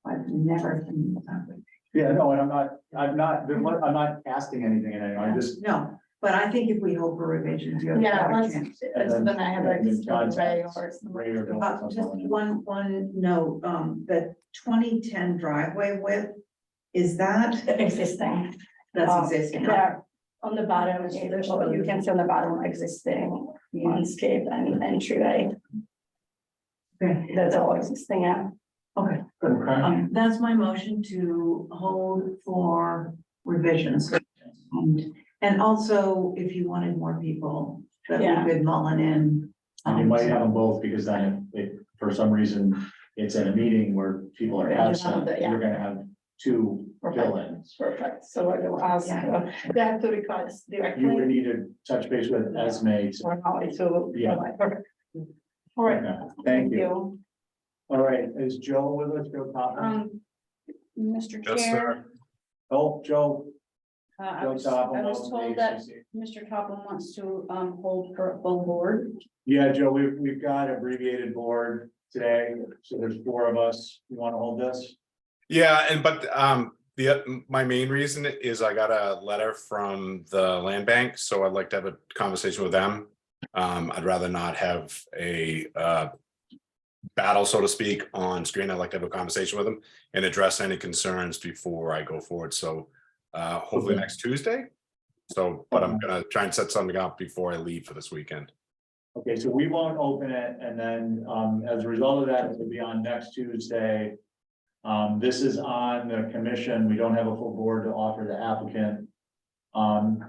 I've never been that way. Yeah, no, and I'm not casting anything in it. I just. No, but I think if we hope for revisions, you have. a Yeah, better let's, chance. then I have like. And then Ray contact or something. Ray or Bill. Just one note, the 2010 driveway width, is that, Existing. that's existing? There, on the bottom, you can see on the bottom existing landscape and entryway. Okay. That's all existing, yeah. Okay, Okay. that's my motion to hold for revisions. And also, if you wanted more people, that Yeah. we could mull it in. And you might have them both, because then if for some reason it's in a meeting where people are Yeah, you absent, have the- yeah. you're gonna have two fill-ins. Perfect, so I will ask, Yeah. they have to request You would directly need to touch base with Esme. or how to. Yeah. Perfect. All right, Okay, thank you. All right, is Joe with us, Joe Topham? Mr. Yes, Chair, Oh, Joe. I Joe was Topham told of the that ACC. Mr. Topham wants to hold for a full board. Yeah, Joe, we've got abbreviated board today, so there's four of us. You want to hold this? Yeah, my main reason is I got a letter from the land bank, so I'd like to have a conversation with them. I'd rather not have a battle, so to speak, on screen. I'd like to have a conversation with them and address any concerns before I go forward. So hopefully Okay. next Tuesday. So, but I'm gonna try and set something up before I leave for this weekend. Okay, so we won't open it, and then, as a result of that, it will be on next Tuesday. This is on the commission. We don't have a full board to offer the applicant.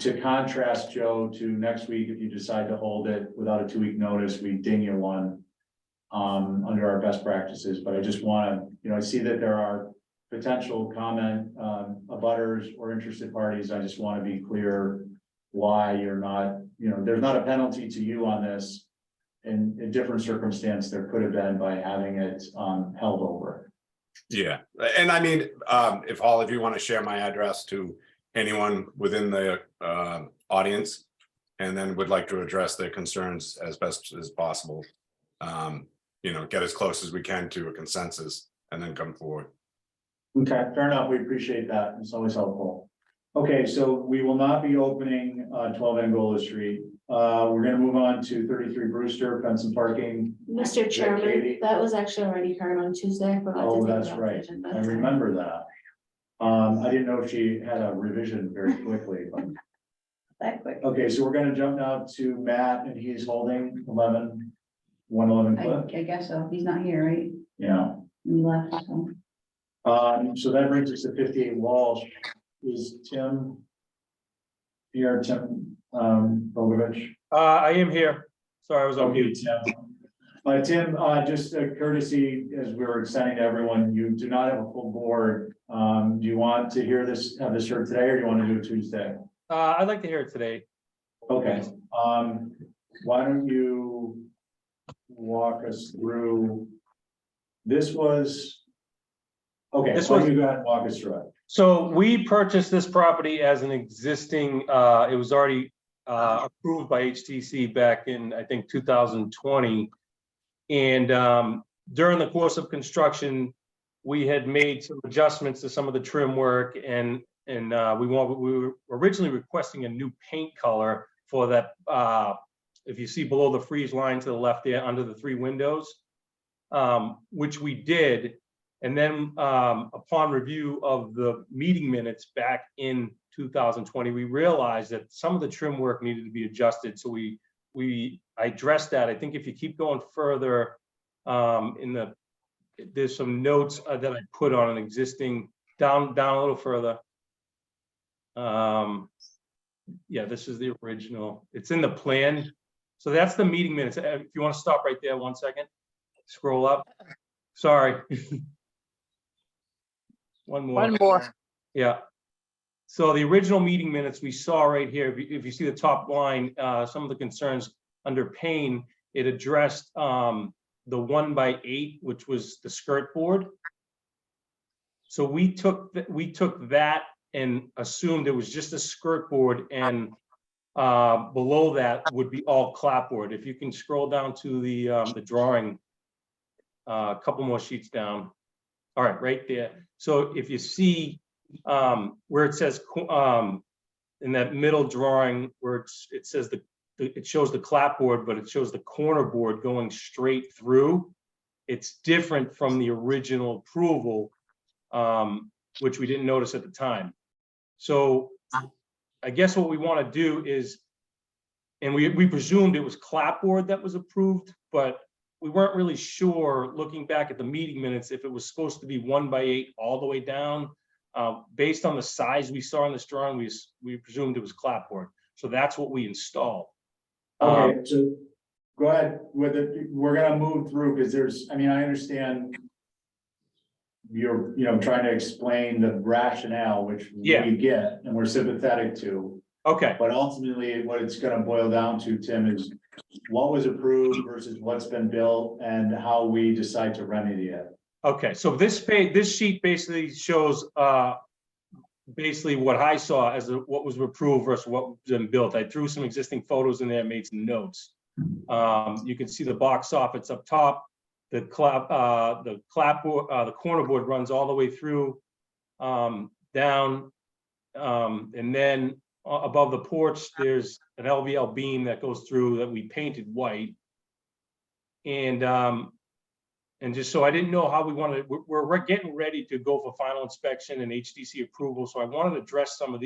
To contrast, Joe, to next week, if you decide to hold it without a 2-week notice, we ding you one. Under our best practices, but I just wanna, I see that there are potential comment, abutters or interested parties. I just wanna be clear why you're not, there's not a penalty to you on this. In a different circumstance, there could have been by having it, held over. Yeah, and I mean, if all of you want to share my address to anyone within the audience, and then would like to address their concerns as best as possible. Get as close as we can to a consensus and then come forward. Okay, fair enough. We appreciate that. It's always helpful. Okay, so we will not be opening 12 Angola Street. We're gonna move on to 33 Brewster, fence and parking. Mr. Katie? Chairman, that was actually already heard on Tuesday. I forgot to Oh, take it that's off the right. agenda. I remember that. I didn't know if she had a revision very quickly, but, That quick. okay, so we're gonna jump now to Matt and he's holding 111 Cliff. I guess so. He's not here, right? Yeah. He left. so. So that brings us to 58 Walsh. Is Tim here, Tim, Bogovich? I am here. Sorry, I was on Okay, mute. Tim. Tim, just a courtesy, as we were extending to everyone, you do not have a full board. Do you want to have this heard today, or do you want to do it Tuesday? I'd like to hear it today. Okay, why don't you walk us through? This was. Okay, This why don't was- you go ahead and walk us through it? So we purchased this property as an existing, it was already approved by HTC back in, I think, 2020. And during the course of construction, we had made some adjustments to some of the trim work and we were originally requesting a new paint color for that. If you see below the freeze line to the left there, under the 3 windows, which we did. And then upon review of the meeting minutes back in 2020, we realized that some of the trim work needed to be adjusted. So I addressed that. I think if you keep going further, there's some notes that I put on an existing, down a little further. Yeah, this is the original. It's in the plan. So that's the meeting minutes. If you want to stop right there 1 second, scroll up. Sorry. One more. Yeah. So the original meeting minutes we saw right here, if you see the top line, some of the concerns under Payne, it addressed the 1x8, which was the skirt board. So we took that and assumed it was just a skirt board, and below that would be all clapboard. If you can scroll down to the drawing, a couple more sheets down. All right there. So if you see where it says in that middle drawing where it says it shows the clapboard, but it shows the corner board going straight through. It's different from the original approval, which we didn't notice at the time. So I guess what we want to do is, and we presumed it was clapboard that was approved, but we weren't really sure, looking back at the meeting minutes, if it was supposed to be 1x8 all the way down. Based on the size we saw in this drawing, we presumed it was clapboard. So that's what we installed. Okay, so go ahead with it. We're gonna move through because I understand you're, trying to explain the rationale, which Yeah. we get and we're sympathetic to. Okay. But ultimately, what it's gonna boil down to, Tim, is what was approved versus what's been built and how we decide to remedy it. Okay, so this sheet basically shows basically what I saw as what was approved versus what was been built. I threw some existing photos in there, made some notes. You can see the box soffits up top, the clapboard, the corner board runs all the way through down, and then above the porch, there's an LVL beam that goes through that we painted white. And just so I didn't know how we wanted, we're getting ready to go for final inspection and HDC approval. So I wanted to address some of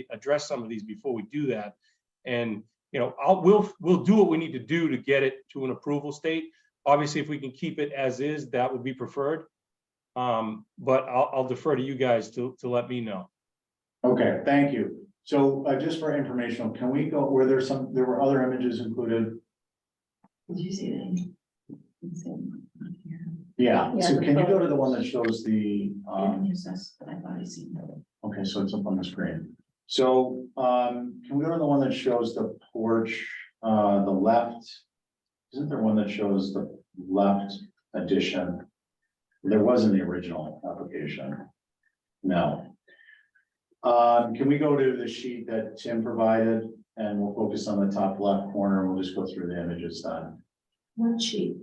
these before we do that. And, we'll do what we need to do to get it to an approval state. Obviously, if we can keep it as is, that would be preferred. But I'll defer to you guys to let me know. Okay, thank you. So just for informational, can we go, there were other images included? Did you see that? Yeah, Yeah, so the can you go to photos. the one that shows the, I didn't use this, but I thought I seen that. okay, so it's up on the screen. So, can we go to the one that shows the porch, the left? Isn't there one that shows the left addition? There wasn't the original application. No. Can we go to the sheet that Tim provided and we'll focus on the top left corner, we'll just go through the images then. What sheet?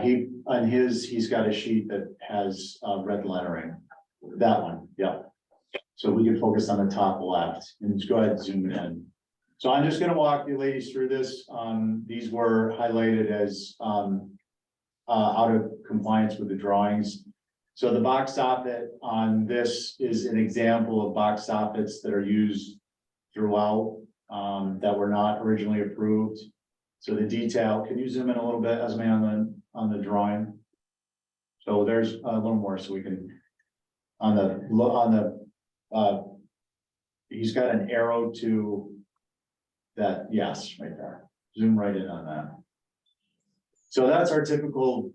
He's got a sheet that has, red lettering. That one, yeah. So we can focus on the top left and just go ahead and zoom in. So I'm just gonna walk you ladies through this. These were highlighted as, out of compliance with the drawings. So the box soffit on this is an example of box soffits that are used throughout, that were not originally approved. So the detail, can you zoom in a little bit, Esme, on the drawing? So there's a little more so we can, he's got an arrow to that, yes, right there. Zoom right in on that. So that's our typical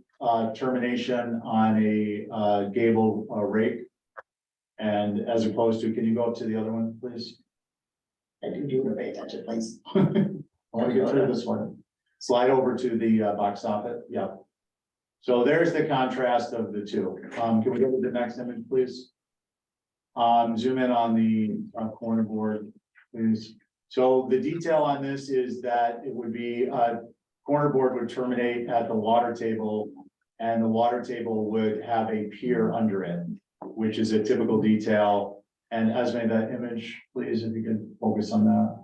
termination on a gable rake. And as opposed to, can you go up to the other one, please? I do you want to pay attention, please? I want to get through this one. Slide over to the box soffit, yeah. So there's the contrast of the two. Can we go to the next image, please? Zoom in on the corner board, please. So the detail on this is that it would be, corner board would terminate at the water table and the water table would have a pier under it, which is a typical detail. And Esme, that image, please, if you can focus on that.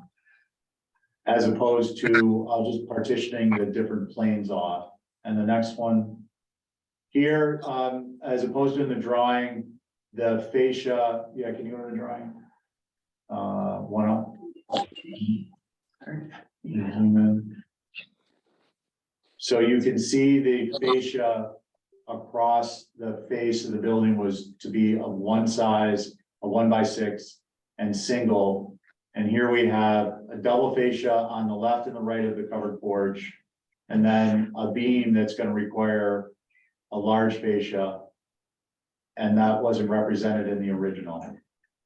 As opposed to just partitioning the different planes off. And the next one. Here, as opposed to in the drawing, the fascia, yeah, can you go to the drawing? One up. Zoom in. So you can see the fascia across the face of the building was to be of one size, a 1x6 and single. And here we have a double fascia on the left and the right of the covered porch. And then a beam that's going to require a large fascia. And that wasn't represented in the original.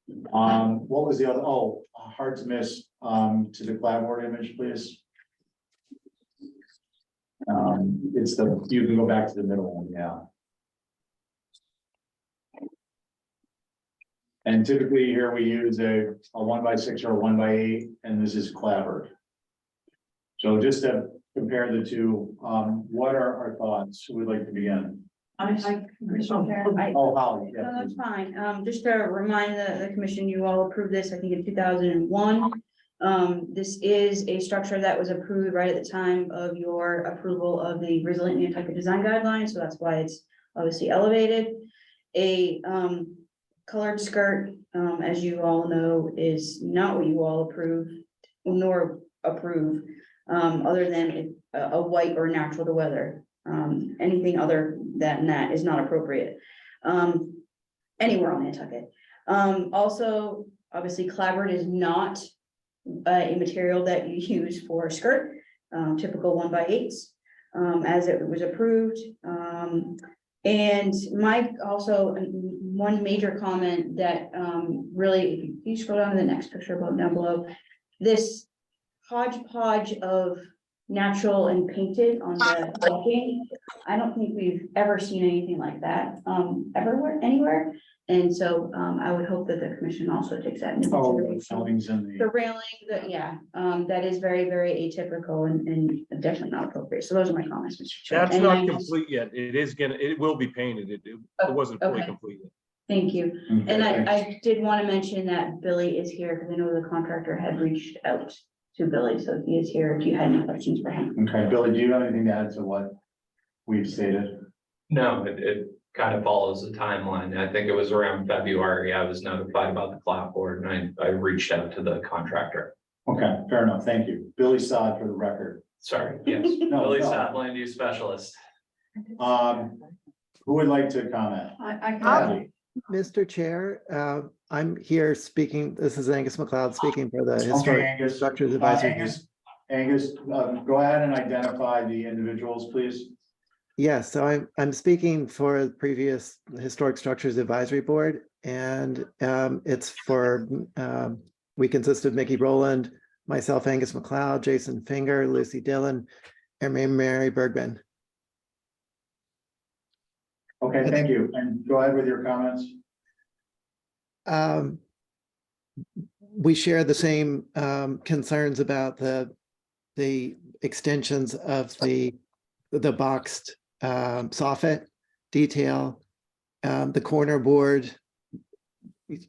What was the other? Oh, hard to miss, to the clapboard image, please. It's the, you can go back to the middle one, yeah. And typically here we use a 1x6 or a 1x8, and this is clapboard. So just to compare the two, what are our thoughts? Who would like to begin? Oh, Holly, yeah. No, that's fine. Just to remind the commission, you all approved this, I think in 2001. This is a structure that was approved right at the time of your approval of the resilient Nantucket design guidelines, so that's why it's obviously elevated. A colored skirt, as you all know, is not what you all approve nor approve, other than a white or natural to weather. Anything other than that is not appropriate anywhere on Nantucket. Also, obviously, clapboard is not a material that you use for a skirt, typical 1x8s, as it was approved. And Mike also, one major comment that really, if you scroll down to the next picture about down below, this hodgepodge of natural and painted on the decking. I don't think we've ever seen anything like that everywhere, anywhere. And so I would hope that the commission also takes that into consideration. The railing, that is very, very atypical and definitely not appropriate. So those are my comments, Mr. Chair. That's not complete yet. It will be painted. It wasn't fully Okay. complete yet. Thank you. And I did want to mention that Billy is here because I know the contractor had reached out to Billy, so he is here if you had any questions for him. Okay, Billy, do you have anything to add to what we've stated? No, it kind of follows the timeline. I think it was around February. I was notified about the clapboard and I reached out to the contractor. Okay, fair enough. Thank you. Billy Sod for the record. Sorry, yes, No, Billy no. Sod, land use specialist. Who would like to comment? I can. Abby? Mr. Chair, I'm here speaking, this is Angus McLeod speaking for the Okay, Historic Angus. Structures Advisory. Angus, go ahead and identify the individuals, please. Yes, so I'm speaking for the previous Historic Structures Advisory Board, and it's for, we consist of Mickey Rowland, myself, Angus McLeod, Jason Finger, Lucy Dillon, and Mary Bergman. Okay. Okay, thank you. And go ahead with your comments. We share the same concerns about the extensions of the boxed soffit detail, the corner board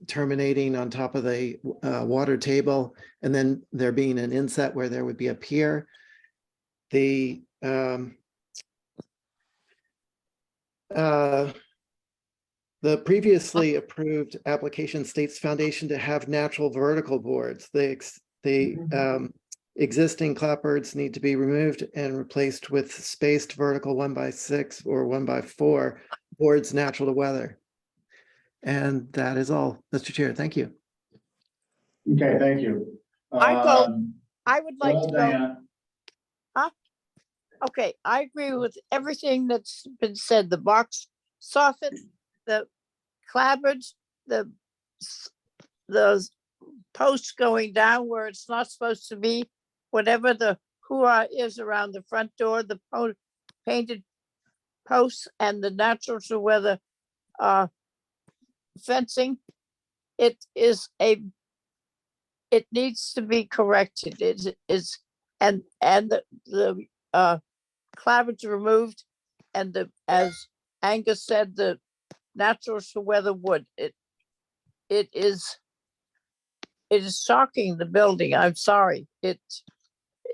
terminating on top of the water table, and then there being an inset where there would be a pier. The previously approved application states foundation to have natural vertical boards. The existing clapboards need to be removed and replaced with spaced vertical 1x6 or 1x4 boards natural to weather. And that is all, Mr. Chair. Thank you. Okay, thank you. Michael, I would like to go. Diane. Okay, I agree with everything that's been said, the box soffit, the clapboards, the posts going down where it's not supposed to be, whatever the hoo-ha is around the front door, the painted posts and the natural to weather fencing. It needs to be corrected. It is, and the clapboards removed, and as Angus said, the natural to weather wood. It is shocking, the building. I'm sorry. It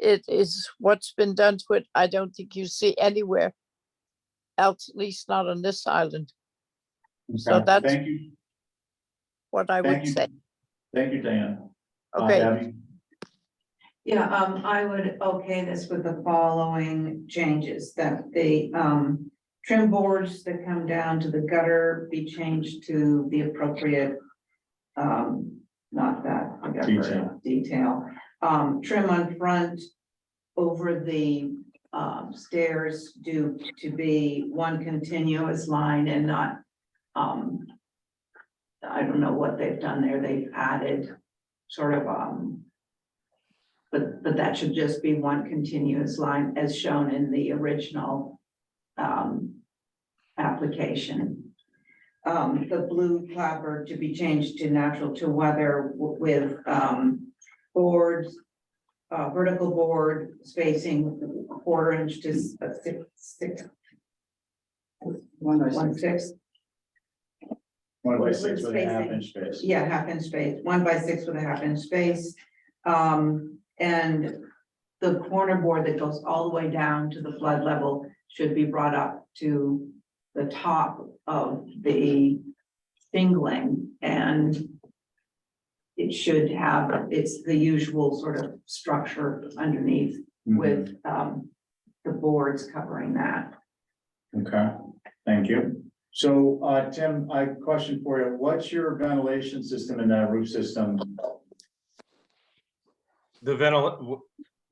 is what's been done to it. I don't think you see anywhere else, at least not on this island. So Okay, that's thank you. what I would say. Thank you, Diane. Okay. Debbie? Yeah, I would okay this with the following changes, that the trim boards that come down to the gutter be changed to the appropriate, not that, whatever, detail. Trim on front over the stairs due to be one continuous line and not, I don't know what they've done there. They've added sort of, but that should just be one continuous line as shown in the original application. The blue clapboard to be changed to natural to weather with boards, vertical board spacing 1/4 inch to 6 1/6. 1x6 with a 1/2 inch space. Yeah, 1/2 inch space, 1x6 with a 1/2 inch space. And the corner board that goes all the way down to the flood level should be brought up to the top of the shingling, and it should have, it's the usual sort of structure underneath with the boards covering that. Okay, thank you. So, Tim, I have a question for you. What's your ventilation system in that roof system? The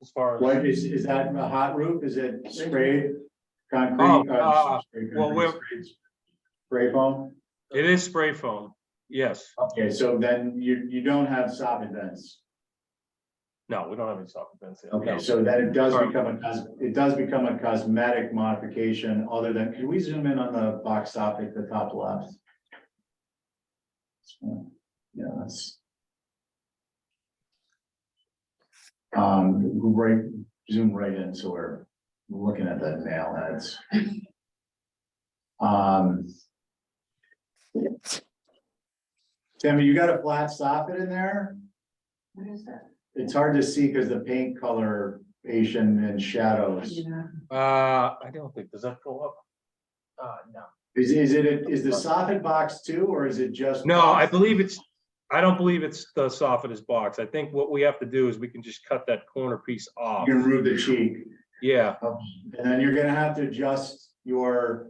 as far as. What is that a hot roof? Is it sprayed concrete? Well, Spray foam? It is spray foam, yes. Okay, so then you don't have soffit vents. No, we don't have any soffit vents. Okay, so then it does become a cosmetic modification other than, can we zoom in on the box soffit at the top left? Yeah, that's. Right, zoom right in, so we're looking at the nail heads. Tammy, you got a flat soffit in there? What is that? It's hard to see because the paint coloration and shadows. I don't think, does that go up? No. Is the soffit box too, or is it just? No, I don't believe it's the soffitest box. I think what we have to do is we can just cut that corner piece off. You can remove the cheek. Yeah, And then you're gonna have to adjust your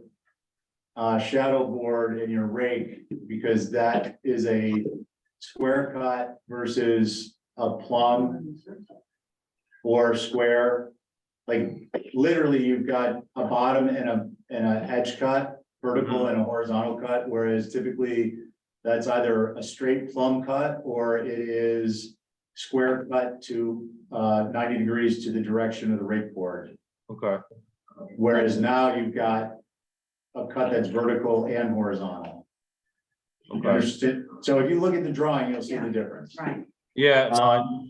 shadow board and your rake, because that is a square cut versus a plumb or square. Like literally, you've got a bottom and an edge cut, vertical and a horizontal cut, whereas typically that's either a straight plumb cut or it is square cut to 90 degrees to the direction of the rake board. okay. Whereas now you've got a cut that's vertical and horizontal. Okay. Understood? So if you look at the drawing, you'll see the difference. Right. Yeah, no,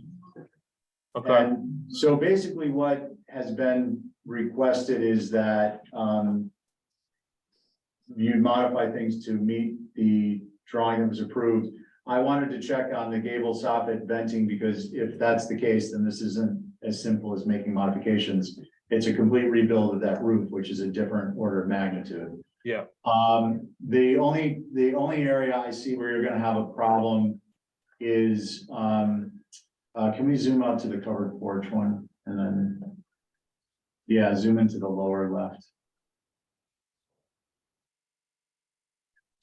okay, And so basically what has been requested is that, you modify things to meet the drawing that was approved. I wanted to check on the gable soffit venting, because if that's the case, then this isn't as simple as making modifications. It's a complete rebuild of that roof, which is a different order of magnitude. yeah. The only area I see where you're gonna have a problem is, can we zoom out to the covered porch one and then? Yeah, zoom into the lower left.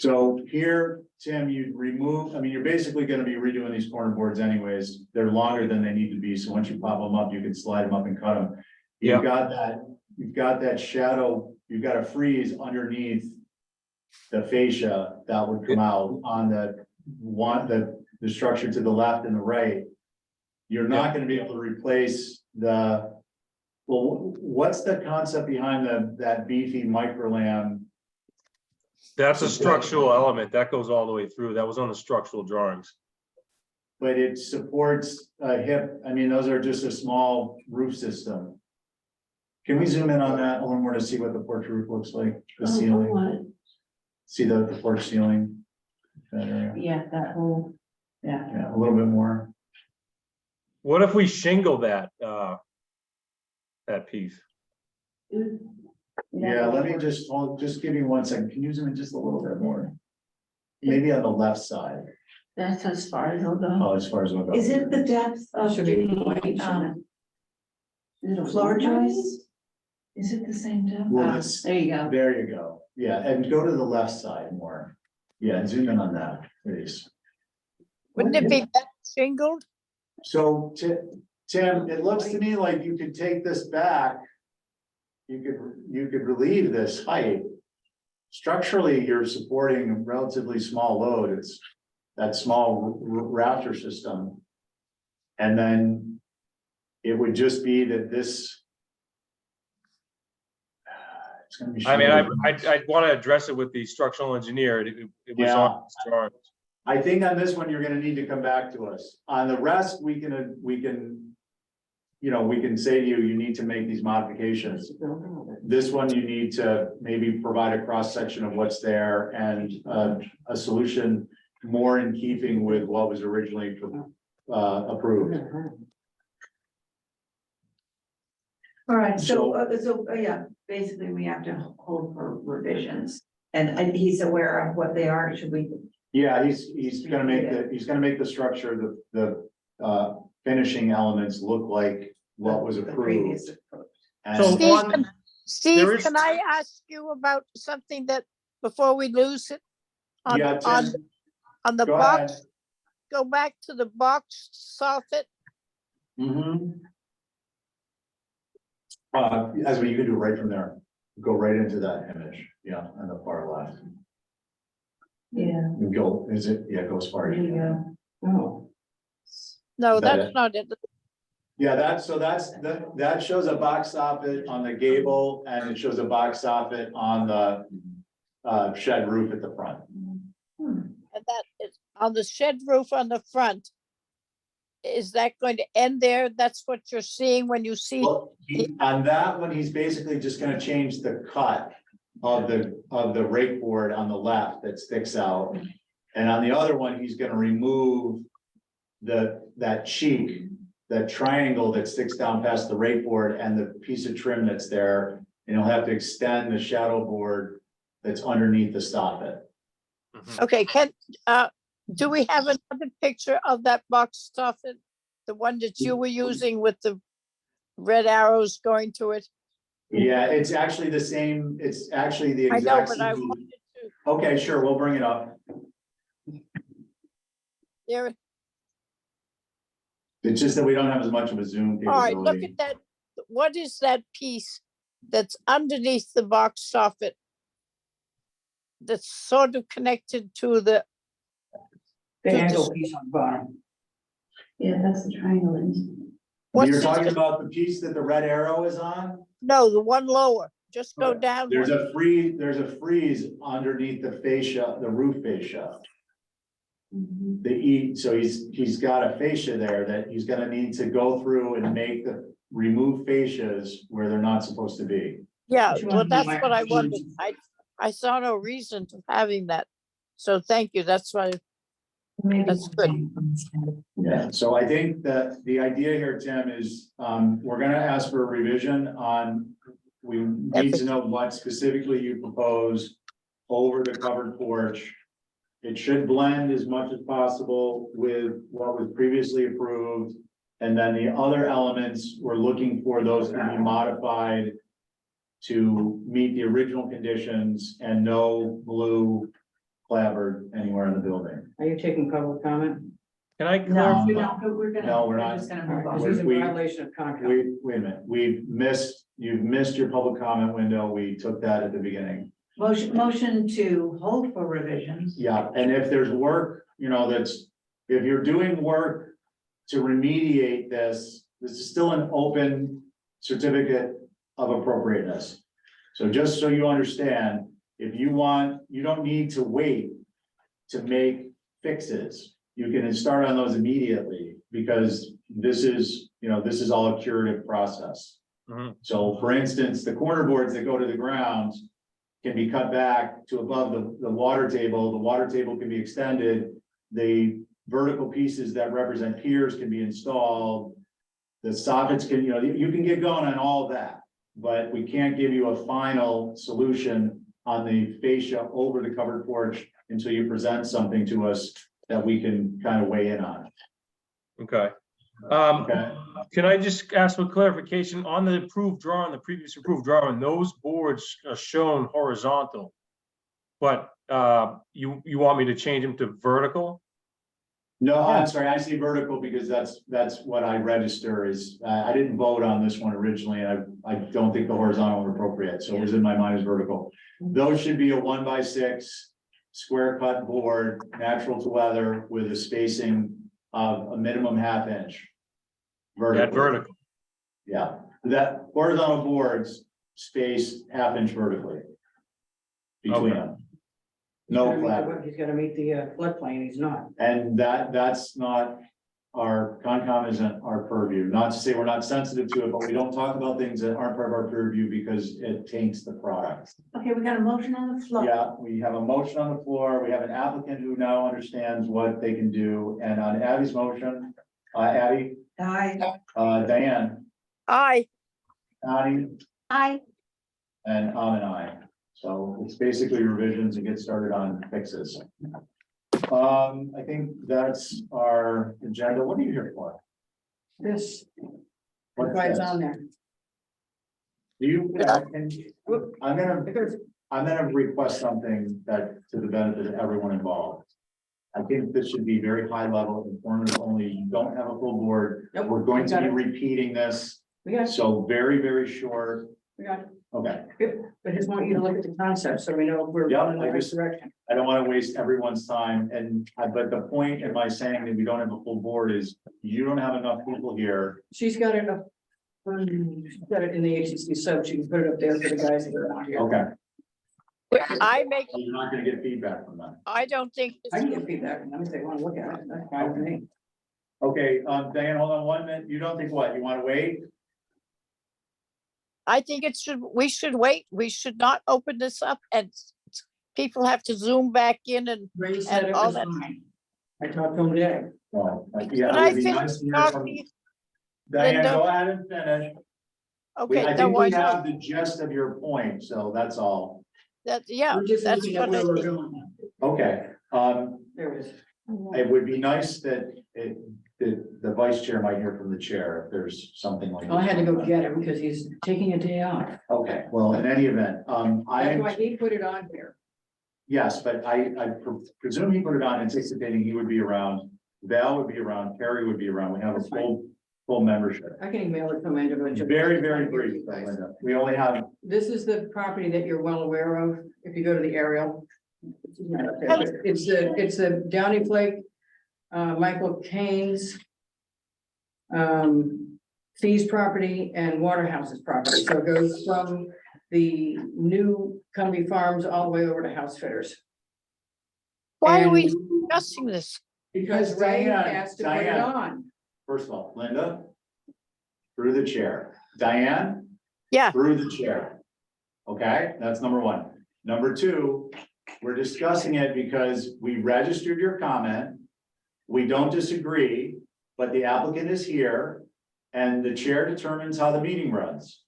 So here, Tim, you'd remove, I mean, you're basically gonna be redoing these corner boards anyways. They're longer than they need to be, so once you pop them up, you can slide them up and cut them. You've got that shadow, you've got a freeze underneath the fascia that would come out on the structure to the left and the right. You're not gonna be able to replace what's the concept behind that beefy microlam? That's a structural element. That goes all the way through. That was on the structural drawings. But it supports a hip, I mean, those are just a small roof system. Can we zoom in on that a little more to see what the porch roof looks like, the ceiling? See the porch ceiling? That area. Yeah, that whole, yeah. Yeah, a little bit more. What if we shingle that piece? Yeah, let me just give you 1 second. Can you zoom in just a little bit more? Maybe on the left side. That's as far as it'll go. Oh, as far as. what- Is it the depth of Should be white, the floor joists? Is it the same depth? Well, it's- There you go. There you go. Yeah, and go to the left side more. Yeah, zoom in on that, please. Wouldn't it be better shingled? So Tim, it looks to me like you could take this back. You could relieve this height. Structurally, you're supporting a relatively small load. It's that small rafter system. And then it would just be that this. It's gonna be. I mean, shielded. I'd want to address it with the structural engineer. It was on his drawings. I think on this one, you're gonna need to come back to us. On the rest, we can, you know, we can say to you, you need to make these modifications. This one, you need to maybe provide a cross-section of what's there and a solution more in keeping with what was originally approved. All right, so yeah, basically we have to hold for revisions. And he's aware of what they are, should we? Yeah, he's gonna make the structure, the finishing elements look like what was the approved. previous approach. And- So Steve, on- there is- Can I ask you about something that, before we lose it? On, Yeah, on, Tim, on the go ahead. box, go back to the box soffit. Mhm. As you can do right from there, go right into that image, yeah, on the far left. Yeah. And go, is it, yeah, go as far as you can. Oh. No, Is that that's it? not it. Yeah, that shows a box soffit on the gable and it shows a box soffit on the shed roof at the front. And that is on the shed roof on the front. Is that going to end there? That's what you're seeing when you see, Well, on that one, he's basically just gonna change the cut of the rake board on the left that sticks out. And on the other one, he's gonna remove that cheek, that triangle that sticks down past the rake board and the piece of trim that's there. And he'll have to extend the shadow board that's underneath the soffit. okay, do we have another picture of that box soffit? The one that you were using with the red arrows going to it? Yeah, it's actually the same, it's actually the I know, exact. but I same- wanted to, Okay, sure, we'll bring it up. there, It's just that we don't have as much of a zoom all right, look capability. at that. What is that piece that's underneath the box soffit? That's sort of connected to the, The handle piece on the bottom. Yeah, that's the triangle. what's You're this? talking about the piece that the red arrow is on? No, the one lower. Just go down. There's a freeze underneath the fascia, the roof fascia. So he's got a fascia there that he's gonna need to go through and remove fascias where they're not supposed to be. Yeah, Which well, one? that's what I wondered. I saw no reason to having that. So thank you. That's why, that's good. Yeah, so I think that the idea here, Tim, is, we're gonna ask for a revision on, we need to know what specifically you propose over the covered porch. It should blend as much as possible with what was previously approved. And then the other elements, we're looking for those to be modified to meet the original conditions and no blue clapboard anywhere in the building. Are you taking public comment? Can I No, clarify? we're gonna. No, we're not. just gonna move on. This is in We- violation of contract. Wait a minute, you've missed your public comment window. We took that at the beginning. Motion to hold for revisions. Yeah, and if there's work, if you're doing work to remediate this is still an open certificate of appropriateness. So just so you understand, if you want, you don't need to wait to make fixes. You can start on those immediately because this is all a curative process. Mhm. So for instance, the corner boards that go to the ground can be cut back to above the water table. The water table can be extended. The vertical pieces that represent piers can be installed. The soffits can, you can get going on all of that, but we can't give you a final solution on the fascia over the covered porch until you present something to us that we can kind of weigh in on. Okay. Okay. Can I just ask for clarification on the approved drawing, the previous approved drawing, those boards are shown horizontal. But you want me to change them to vertical? No, I'm sorry, I say vertical because that's what I register is, I didn't vote on this one originally. I don't think the horizontal was appropriate, so it was in my mind as vertical. Those should be a 1x6 square cut board, natural to weather with a spacing of a minimum ½ inch. Yeah, vertical. Yeah, that horizontal boards space ½ inch vertically. Between Okay. them. No clapboard. He's gotta meet the floodplain, he's not. And that's not, our Concom isn't our purview, not to say we're not sensitive to it, but we don't talk about things that aren't part of our purview because it taints the product. Okay, we got a motion on the floor. Yeah, we have a motion on the floor, we have an applicant who now understands what they can do, and on Abby's motion, Abby, Diane, Aye. Connie, I, and an aye. So it's basically revisions and get started on fixes. I think that's our agenda. What are you here for? This, What's why it's this? on there. Do you, I'm gonna request something that to the benefit of everyone involved. I think this should be very high level, informative only. You don't have a full board. Nope, We're going we to got be it. repeating this, We got, so very, very short. we got, Okay, I just want you to look at the concept, so we know if we're Yeah, going in the I right just- direction. I don't want to waste everyone's time but the point in my saying that we don't have a full board is you don't have enough people here. She's got it up. She's got it in the HCC sub, she can put it up there for the guys that are out here. Okay, you're not gonna get feedback from them. I don't think, I can get feedback from them if they wanna look at it, that's fine with me. Okay, Diane, hold on 1 minute. You don't think what? You want to wait? I think we should wait. We should not open this up and people have to zoom back in and Ray said it all was that. fine. I talked to him today. No. Could Yeah, it I would be finish nice to hear from- talking? Diane, Linda? go ahead and finish. Okay, I no, think I we know have the gist of your point, so that's all. that, yeah, We're just that's looking at what where I we're think. going. Okay, There it is. it would be nice that the vice chair might hear from the chair if there's something like. I had to this. go get him because he's taking a day off. Okay, well, in any event, That's why he put it on here. yes, but I presume he put it on anticipating he would be around. Val would be around, Carrie would be around. We have a That's fine. full membership. I can email it to him individually. Very, very brief, Linda. We only have, This is the property that you're well aware of, if you go to the aerial. It's the Downy Flake, Michael Kane's. Fee's property and Waterhouse's property, so it goes from the new Cumbie Farms all the way over to House Fitters. Why are we And- discussing this? Because Ray Diane, has to put it Diane. on. First of all, Linda. Through the chair. Diane, Yeah, through the chair. Okay, that's number one. Number two, we're discussing it because we registered your comment. We don't disagree, but the applicant is here and the chair determines how the meeting runs.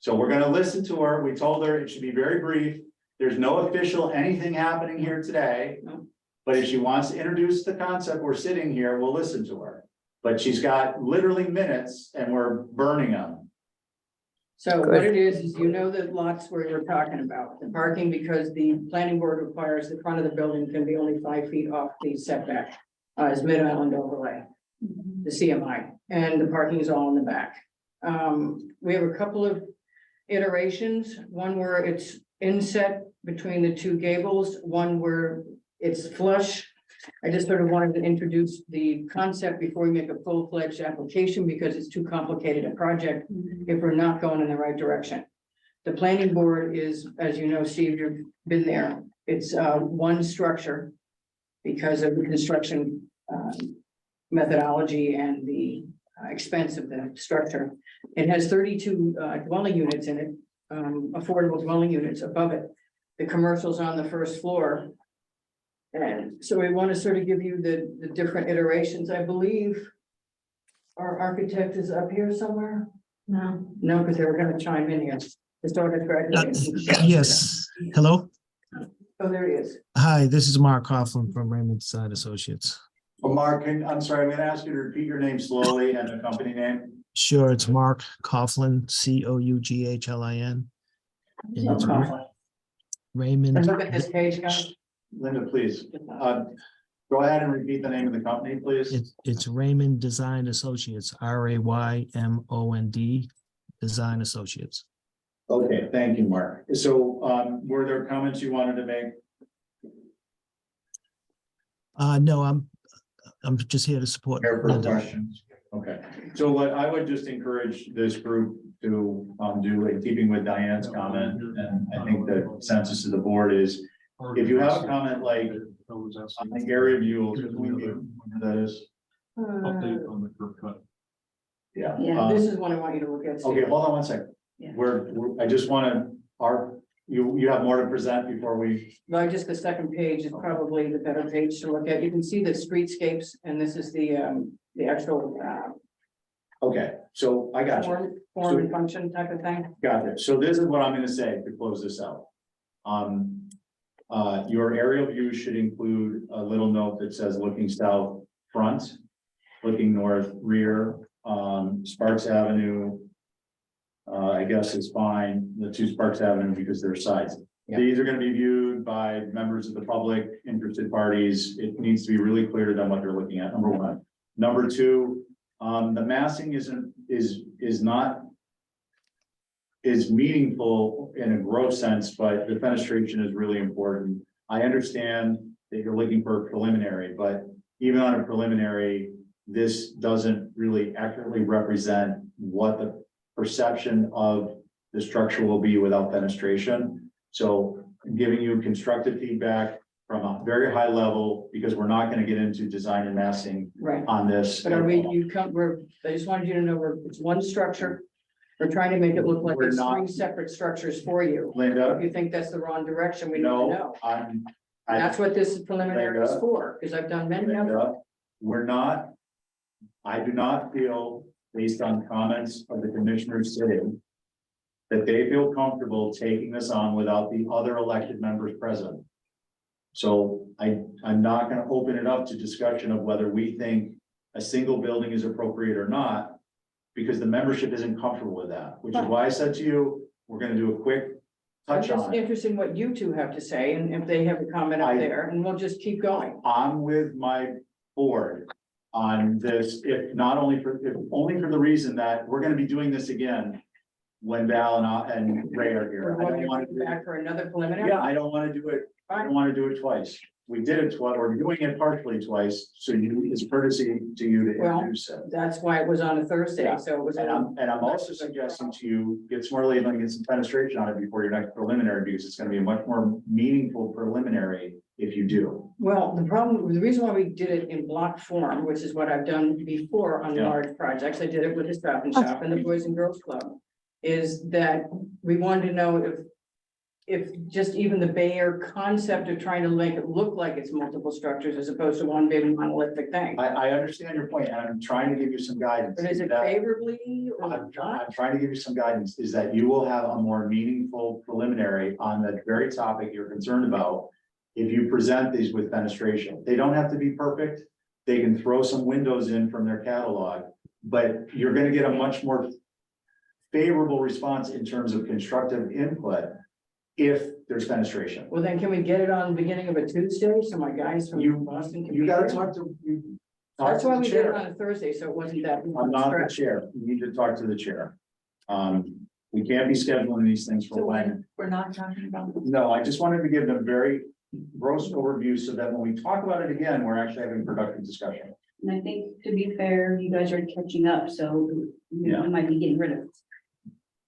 So we're gonna listen to her. We told her it should be very brief. There's no official anything happening here today. No. But if she wants to introduce the concept, we're sitting here, we'll listen to her. But she's got literally minutes and we're burning them. So what it is you know the lots where you're talking about, the parking, because the planning board requires the front of the building can be only 5 feet off the setback. As Mid-Island overlay, the CMI, and the parking is all in the back. We have a couple of iterations, one where it's inset between the two gables, one where it's flush. I just sort of wanted to introduce the concept before we make a full-fledged application, because it's too complicated a project if we're not going in the right direction. The planning board is, as you know, Steve, you've been there, it's one structure because of the construction methodology and the expense of the structure. It has 32 dwelling units in it, affordable dwelling units above it. The commercial's on the first floor. And so we want to sort of give you the different iterations. I believe our architect is up here somewhere. No. No, because they were going to chime in here. His daughter's graduating. Yes, hello. Oh, there he is. Hi, this is Mark Coughlin from Raymond Design Associates. Well, Mark, I'm sorry, I'm gonna ask you to repeat your name slowly and the company name. Sure, it's Mark Coughlin, Coughlin. And it's Raymond. And look at this page, guys. Linda, please, go ahead and repeat the name of the company, please. It's Raymond Design Associates, RAYMOND Design Associates. Okay, thank you, Mark. So, were there comments you wanted to make? No, I'm just here to support. Here for Linda. questions. Okay, so what I would just encourage this group to do, in keeping with Diane's comment, and I think the consensus of the board is, if you have a comment like on the area view, whatever that is. Yeah. Yeah, this is one I want you to look at. Okay, hold on one second. Yeah. I just wanna, you have more to present before we, Well, just the second page is probably the better page to look at. You can see the streetscapes, and this is the actual okay, so I got you. form and function type of thing. Got it. So this is what I'm gonna say to close this out. Your aerial view should include a little note that says looking south front, looking north rear, Sparks Avenue. I guess is fine, the two Sparks Avenue because they're sides. Yeah. These are gonna be viewed by members of the public, interested parties. It needs to be really clear to them what they're looking at, number one. Number two, the massing is meaningful in a gross sense, but the fenestration is really important. I understand that you're looking for a preliminary, but even on a preliminary, this doesn't really accurately represent what the perception of the structure will be without fenestration. So I'm giving you constructive feedback from a very high level, because we're not gonna get into design and massing Right. on this. But are we, I just wanted you to know it's one structure. We're trying to make it look like We're it's not- three separate structures for you. Linda, If you think that's the wrong direction, we need to know. no, That's what this preliminary is Linda. for, because I've done many of them. I do not feel, based on comments of the commissioners sitting, that they feel comfortable taking this on without the other elected members present. So I'm not gonna open it up to discussion of whether we think a single building is appropriate or not, because the membership isn't comfortable with that, which is why I said to you, we're gonna do a quick I'm touch just on it. interested in what you two have to say, and if they have a comment up there, and we'll just keep going. I'm with my board on this, if only for the reason that we're gonna be doing this again when Val and Ray are here. I don't want to do it. Back for another preliminary. Yeah, I don't want to do it. I don't want to do it twice. we did it twice, we're doing it partially twice, so you, it's courtesy to you to Well, introduce it. That's why it was on a Thursday, Yeah. so it was. And I'm also suggesting to you, get some more labeling, get some penetration on it before your next preliminary, because it's gonna be a much more meaningful preliminary if you do. Well, the reason why we did it in block form, which is what I've done before on Yeah. large projects, I did it with the Stop and Shop and the Boys and Girls Club. Is that we wanted to know if just even the bare concept of trying to make it look like it's multiple structures as opposed to one big monolithic thing. I understand your point, and I'm trying to give you some guidance. But is it that- favorably or I'm not? trying to give you some guidance, is that you will have a more meaningful preliminary on the very topic you're concerned about. If you present these with fenestration, they don't have to be perfect. They can throw some windows in from their catalog, but you're gonna get a much more favorable response in terms of constructive input if there's fenestration. Well, then can we get it on the beginning of a Tuesday, so my guys from You- Boston can be You gotta here? talk to. That's why we did it chair. on a Thursday, so it wasn't that. I'm not the stretch. chair. You need to talk to the chair. We can't be scheduling these things for So when. we're not talking about. No, I just wanted to give them very gross overview so that when we talk about it again, we're actually having productive discussion. And I think, to be fair, you guys are catching up, so Yeah. you might be getting rid of it.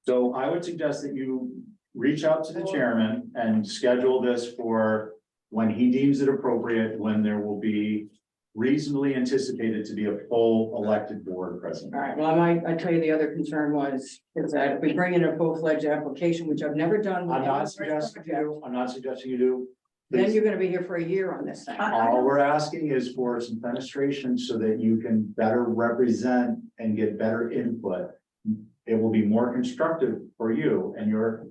So I would suggest that you reach out to the chairman and schedule this for when he deems it appropriate, when there will be reasonably anticipated to be a full elected board present. All right, well, I tell you, the other concern is that if we bring in a full-fledged application, which I've never done. with I'm any not other suggesting you project, do, I'm not suggesting you do. Then Please. you're gonna be here for a year on this thing. All we're asking is for some fenestration so that you can better represent and get better input. It will be more constructive for you and your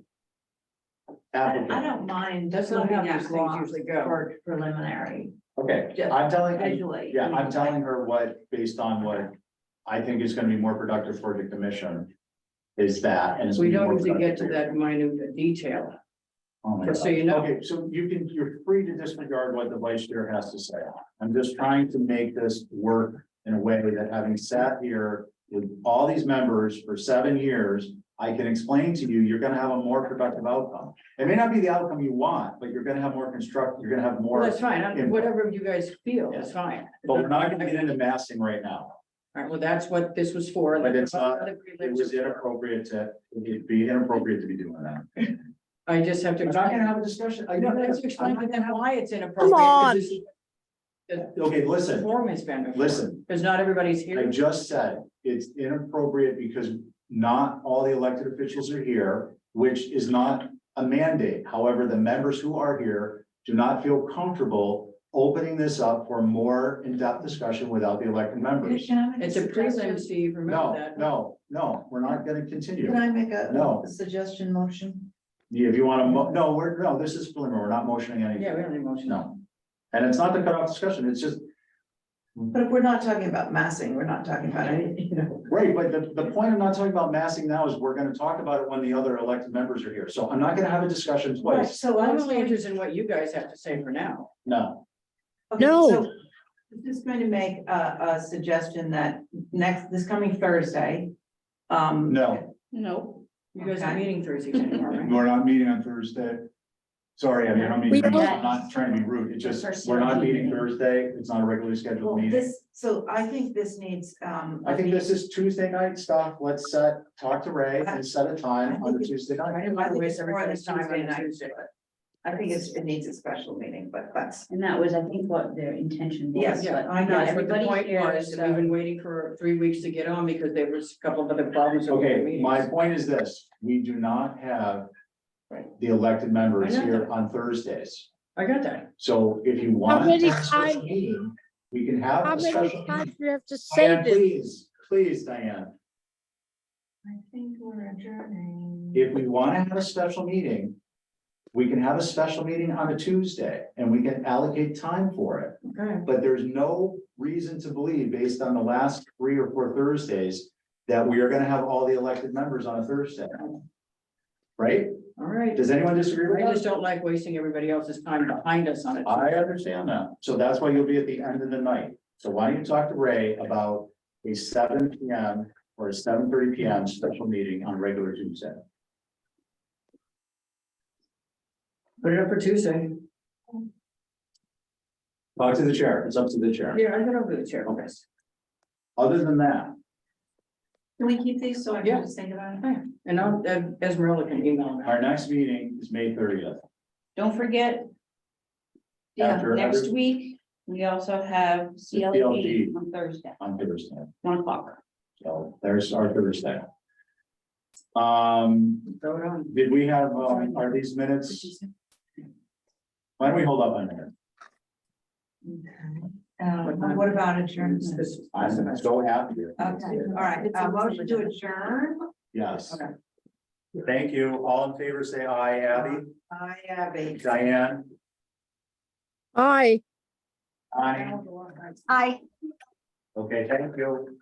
applicant. I don't mind That's not looking how at these things blocks usually go. for preliminary. Okay, Just I'm telling, visually. yeah, I'm telling her what, based on what I think is gonna be more productive for the commission. Is that, and it's. We gonna be don't more usually get productive to for you. that minute detail. Oh my just so God. you know. Okay, so you're free to disregard what the vice chair has to say. I'm just trying to make this work in a way that having sat here with all these members for 7 years, I can explain to you, you're gonna have a more productive outcome. It may not be the outcome you want, but you're gonna have more you're gonna have Well, more, that's fine. input. Whatever you guys feel is fine. but we're not gonna get into massing right now. All right, well, that's what this was for. But it's not, Other it prelims was are for. inappropriate it'd be inappropriate to be doing that. I just have to. We're not gonna have a discussion. I No, know let's that. explain to them why it's inappropriate. on. because The Okay, listen, form has been. before, listen. Because not everybody's I here. just said it's inappropriate because not all the elected officials are here, which is not a mandate. However, the members who are here do not feel comfortable opening this up for more in-depth discussion without the elected members. Can I make It's a suggestion? prelim, Steve, remember No, that. no, we're not gonna continue. Can I make a No. a suggestion motion? If you wanna, no, this is preliminary. We're not motioning anything. Yeah, we don't need motion. No. And it's not to cut off discussion. It's just, But if we're not talking about massing, we're not talking about any, right, but the point of not talking about massing now is we're gonna talk about it when the other elected members are here. So I'm not gonna have a discussion Right, twice. so I'm I'm only interested in what you guys have to say for now. No. Okay, No. so I'm just going to make a suggestion that this coming Thursday. No, No, you guys are Okay. meeting Thursdays anymore, right? we're not meeting on Thursday. Sorry, I mean, I'm We I'm don't- not trying to be rude. It's just, we're not meeting Thursday. It's not a regularly scheduled Well, meeting. so I think this needs, I think this is Tuesday night stuff. Let's talk to Ray and set a time on the Tuesday I night. didn't want I to think waste it's more everybody's than time on Tuesday a night. Tuesday. I think it needs a special meeting, but that's. And that was, I think, what their intention was. Yes, Yeah, but I know, not that's what the everybody's point here, was, and we've so- been waiting for 3 weeks to get on because there was a couple of other problems. with the Okay, meetings. my point is this, we do not have Right. the elected members I know here that. on Thursdays. I got that. So if you want. many a special times- meeting, we can have How a many special. times meeting. do you have to say Diane, this? please, Diane, I think we're adjourning. if we want to have a special meeting, we can have a special meeting on a Tuesday and we can allocate time for it. Okay. But there's no reason to believe, based on the last 3 or 4 Thursdays, that we are gonna have all the elected members on a Thursday. Right? All right. Does anyone disagree with I just that? don't like wasting everybody else's time behind us on it. I understand that. So that's why you'll be at the end of the night. So why don't you talk to Ray about a 7 PM or a 7:30 PM special meeting on regular Tuesday? Put it up for Tuesday. Talk to the chair. It's up to the chair. Yeah, I got over the chair. Okay. Other than that, Can we keep these so I Yeah. can just think about it? And now Esmeralda can email me. our next meeting is May 30th. Don't forget, After next every- week, we also have CLG. CLG on Thursday, On Thursday. 1 o'clock. So there's our Thursday. Throw it on. Did we have, are these minutes? Why don't we hold up on a minute? What about adjournment? I'm so happy. here. Okay, all right, motion to adjourn. Yes. Okay. Thank you. All in favor, say aye, Abby. I have a. Diane? Aye. Aye. I. Okay, thank you.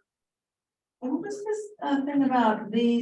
What was this thing about these?